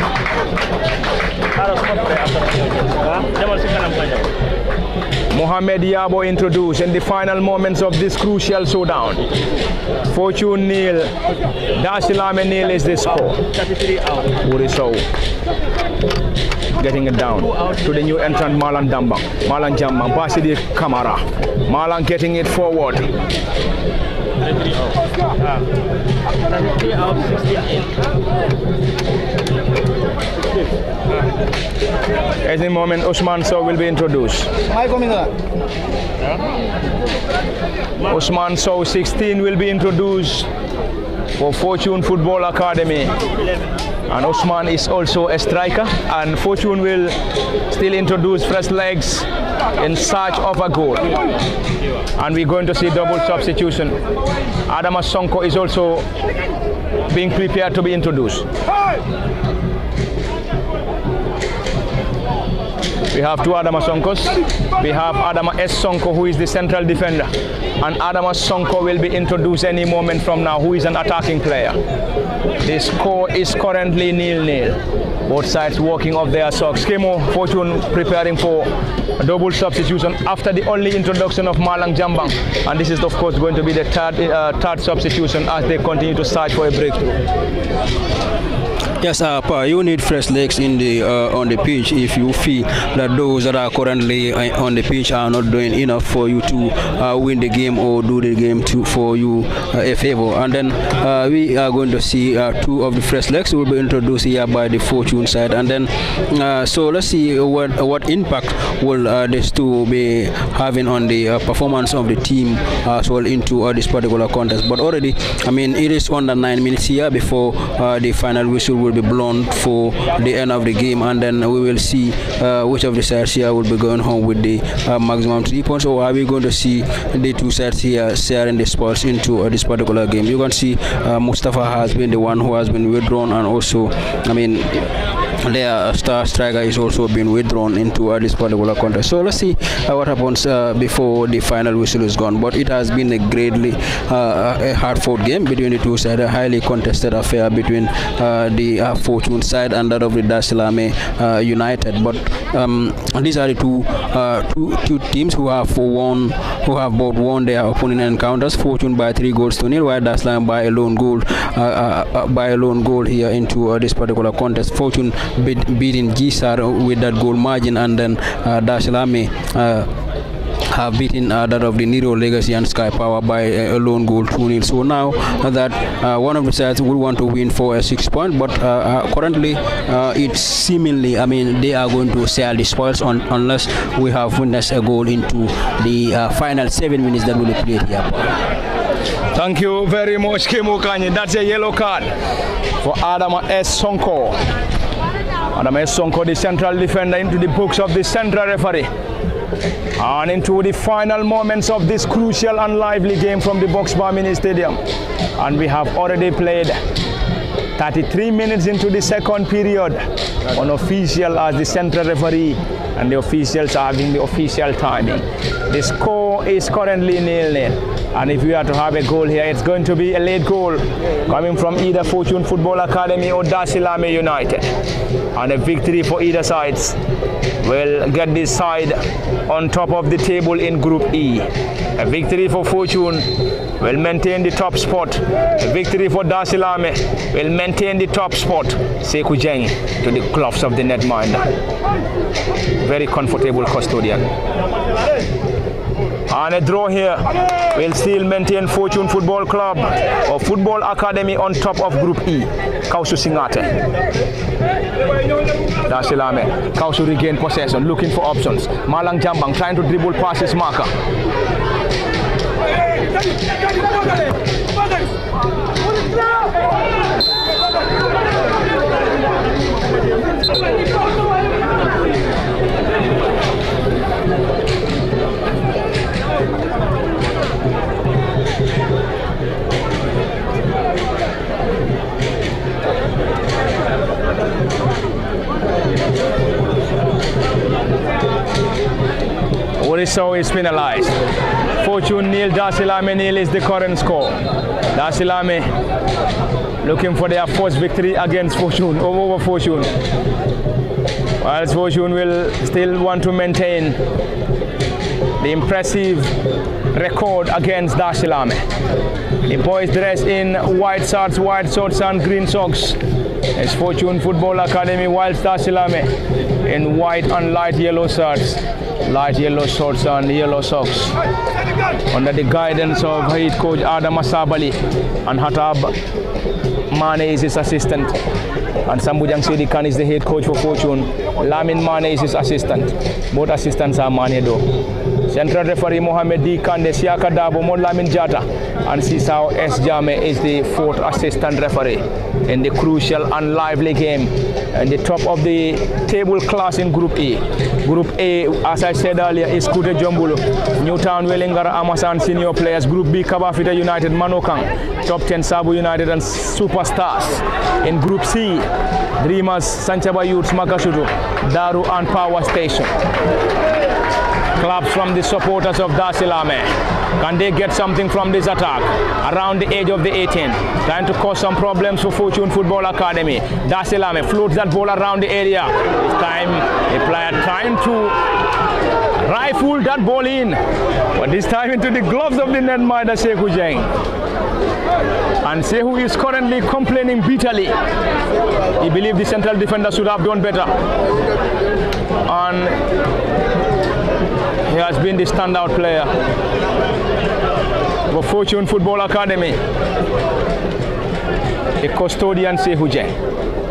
Mohamed Yabo introduced in the final moments of this crucial showdown. Fortune nil, Darsilameh nil is the score. 33 out. Urisau getting it down to the new entrant Malang Dambang. Malang Jambang, Basidi Kamara. Malang getting it forward. 33 out. 33 out, 68. At the moment, Usman Sow will be introduced. Usman Sow, 16, will be introduced for Fortune Football Academy. And Usman is also a striker, and Fortune will still introduce fresh legs in search of a goal. And we're going to see double substitution. Adama Sonko is also being prepared to be introduced. We have two Adama Sonkos. We have Adama S. Sonko, who is the central defender. And Adama Sonko will be introduced any moment from now, who is an attacking player. The score is currently 0-0. Both sides working off their socks. Kemo Fortune preparing for a double substitution after the only introduction of Malang Jambang. And this is, of course, going to be the third substitution as they continue to search for a breakthrough. Yes, you need fresh legs in the on the pitch if you feel that those that are currently on the pitch are not doing enough for you to win the game or do the game for you a favor. And then we are going to see two of the fresh legs will be introduced here by the Fortune side. And then so let's see what impact will these two be having on the performance of the team as well into this particular contest. But already, I mean, it is under 9 minutes here before the final whistle will be blown for the end of the game, and then we will see which of the sides here will be going home with the maximum 3 points, or are we going to see the two sides here sharing the spoils into this particular game. You can see Mustafa has been the one who has been withdrawn, and also, I mean, their star striker is also been withdrawn into this particular contest. So let's see what happens before the final whistle is gone. But it has been a greatly a hard-fought game between the two sides, a highly contested affair between the Fortune side and that of the Darsilameh United. But these are the two teams who have both won their opponent encounters. Fortune by 3-0, while Darsilameh by a lone goal here into this particular contest. Fortune beating Gisar with that goal margin, and then Darsilameh have beaten that of the Nero Legacy and Sky Power by a lone goal 2-0. So now that one of the sides will want to win for a 6 point, but currently it's seemingly, I mean, they are going to share the spoils unless we have witnessed a goal into the final 7 minutes that will be played here. Thank you very much, Kemo Kanye. That's a yellow card for Adama S. Sonko. Adama S. Sonko, the central defender, into the books of the central referee. And into the final moments of this crucial and lively game from the Boxbar Mini Stadium. And we have already played 33 minutes into the second period. Unofficial as the central referee, and the officials are having the official timing. The score is currently 0-0. And if we are to have a goal here, it's going to be a late goal coming from either Fortune Football Academy or Darsilameh United. And a victory for either sides will get this side on top of the table in Group E. A victory for Fortune will maintain the top spot. A victory for Darsilameh will maintain the top spot. Sekou Jeng to the gloves of the netminder. Very comfortable custodian. And a draw here will still maintain Fortune Football Club or Football Academy on top of Group E. Kausu Singate. Darsilameh. Kausu regain possession, looking for options. Malang Jambang trying to dribble past his marker. Oriso is penalized. Fortune 0, Darsilameh 0 is the current score. Darsilameh looking for their first victory against Fortune, over Fortune. Whilst Fortune will still want to maintain the impressive record against Darsilameh. The boys dressed in white shorts and green socks. It's Fortune Football Academy, whilst Darsilameh in white and light yellow shirts, light yellow shorts and yellow socks. Under the guidance of head coach Adam Asabali, and Hatab Mane is his assistant, and Sambujang Sidikan is the head coach for Fortune. Lamin Mane is his assistant. Both assistants are Mane though. Central referee Mohamed D. Kande, Siaka Dabo, Lamin Jata, and Sisao S. Jame is the fourth assistant referee in the crucial and lively game. And the top of the table class in Group A. Group A, as I said earlier, is Kute Jombulu, Newtown, Wellingara, Amasan senior players. Group B, Kabafita United, Manokang, Top 10 Sabu United and Superstars. In Group C, Dreamers, Sanchaba Youths, Makashutu, Daru and Power Station. Claps from the supporters of Darsilameh. Can they get something from this attack? Around the edge of the 18. Trying to cause some problems for Fortune Football Academy. Darsilameh floats that ball around the area. This time, the player trying to rifle that ball in. But this time into the gloves of the netminder Sehu Jeng. And Sehu is currently complaining bitterly. He believes the central defender should have done better. And he has been the standout player for Fortune Football Academy, the custodian Sehu Jeng.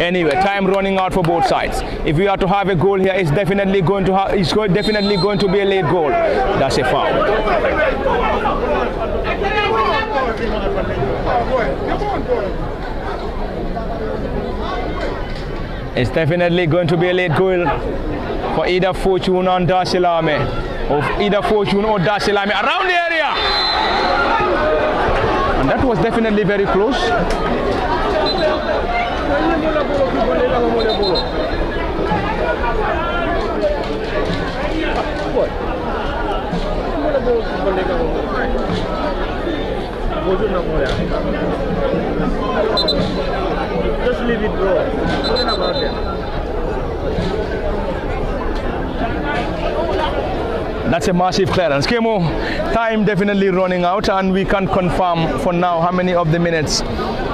Anyway, time running out for both sides. If we are to have a goal here, it's definitely going to be a late goal. That's a foul. It's definitely going to be a late goal for either Fortune or Darsilameh, or either Fortune or Darsilameh around the area. And that was definitely very close. Just leave it, bro. That's a massive clearance. Kemo, time definitely running out, and we can confirm for now how many of the minutes.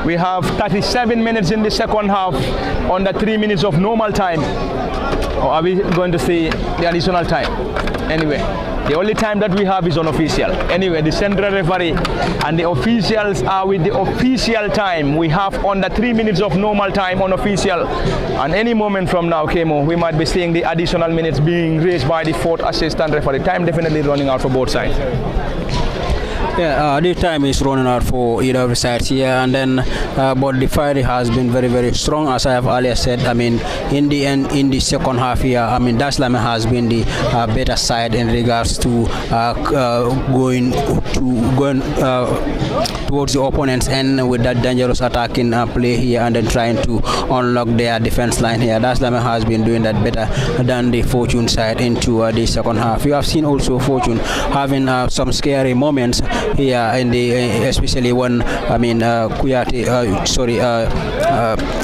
We have 37 minutes in the second half under 3 minutes of normal time. Or are we going to see the additional time? Anyway, the only time that we have is unofficial. Anyway, the central referee and the officials are with the official time. We have under 3 minutes of normal time unofficial. And any moment from now, Kemo, we might be seeing the additional minutes being raised by the fourth assistant referee. Time definitely running out for both sides. Yeah, the time is running out for either of the sides here, and then but the fight has been very, very strong, as I have earlier said. I mean, in the end, in the second half here, I mean, Darsilameh has been the better side in regards to going towards the opponent's end with that dangerous attacking play here, and then trying to unlock their defense line here. Darsilameh has been doing that better than the Fortune side into the second half. You have seen also Fortune having some scary moments here in the especially when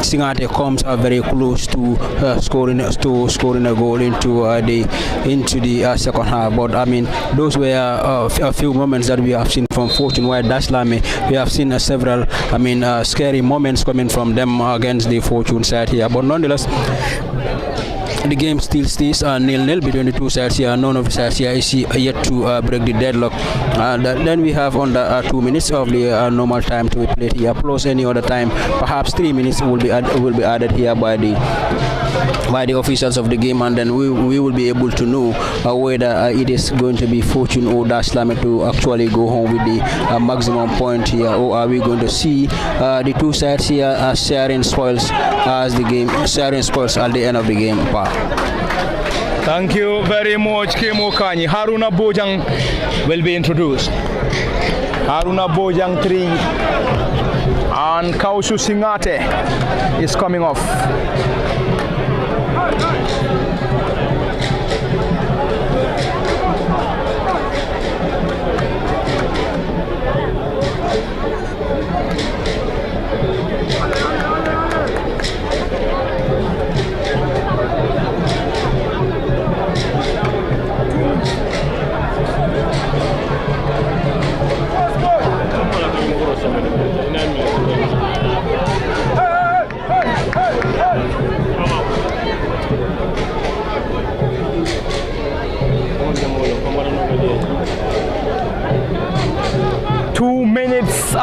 Singate comes very close to scoring a goal into the second half. But I mean, those were a few moments that we have seen from Fortune. While Darsilameh, we have seen several scary moments coming from them against the Fortune side here. But nonetheless, the game still stays 0-0 between the two sides here. None of the sides here is yet to break the deadlock. Then we have under 2 minutes of the normal time to be played here, plus any other time. Perhaps 3 minutes will be added here by the officials of the game, and then we will be able to know whether it is going to be Fortune or Darsilameh to actually go home with the maximum point here, or are we going to see the two sides here sharing spoils at the end of the game. Thank you very much, Kemo Kanyi. Haruna Bojang will be introduced. Haruna Bojang 3 and Kausu Singate is coming off.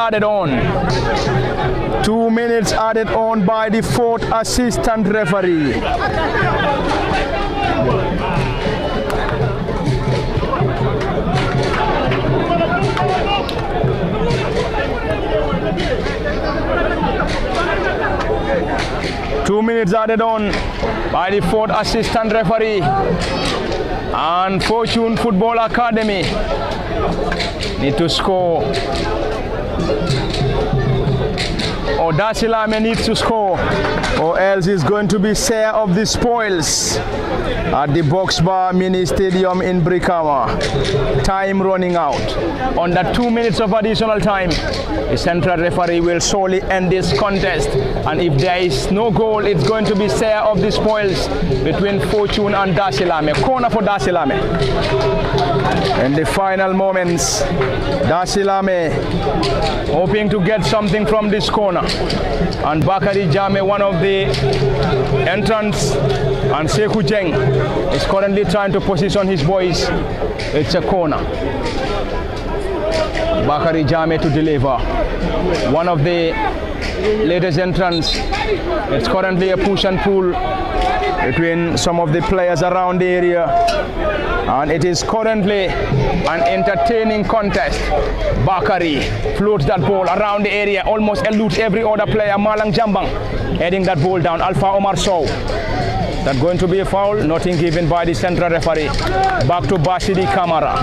added on. 2 minutes added on by the 4th assistant referee. Two minutes added on by the 4th assistant referee. And Fortune Football Academy need to score. Or Darsilameh needs to score, or else it's going to be share of the spoils at the Box Bar Mini Stadium in Brikama. Time running out. Under 2 minutes of additional time, the central referee will surely end this contest. And if there is no goal, it's going to be share of the spoils between Fortune and Darsilameh. Corner for Darsilameh. In the final moments, Darsilameh hoping to get something from this corner. And Bakari Jame, one of the entrants, and Sekou Jeng is currently trying to position his boys. It's a corner. Bakari Jame to deliver. One of the latest entrants. It's currently a push and pull between some of the players around the area. And it is currently an entertaining contest. Bakari floats that ball around the area, almost eludes every other player. Malang Jambang heading that ball down. Alpha Omar Sow. That's going to be a foul, nothing given by the central referee. Back to Basidi Kamara.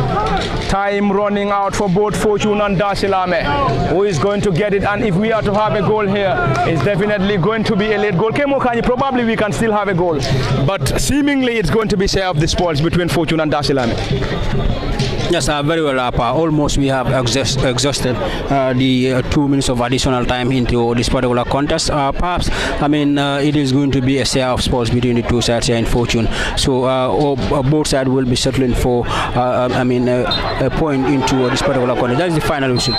Time running out for both Fortune and Darsilameh. Who is going to get it? And if we are to have a goal here, it's definitely going to be a late goal. Kemokani, probably we can still have a goal. But seemingly it's going to be share of the spoils between Fortune and Darsilameh. Yes, very well, almost we have exhausted the 2 minutes of additional time into this particular contest. Perhaps, I mean, it is going to be a share of sports between the two sides here in Fortune. So both sides will be settling for, a point into this particular contest. That is the final whistle.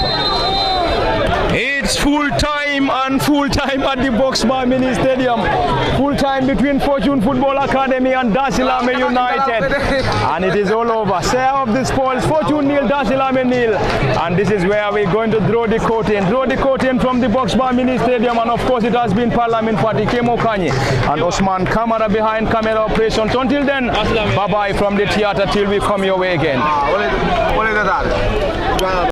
It's full time and full time at the Box Bar Mini Stadium. Full time between Fortune Football Academy and Darsilameh United. And it is all over. Share of the spoils. Fortune nil, Darsilameh nil. And this is where we're going to draw the curtain. Draw the curtain from the Box Bar Mini Stadium. And of course it has been Parliament Party, Kemo Kanye and Osman Kamara behind camera operations. Until then, bye-bye from the theater till we come your way again.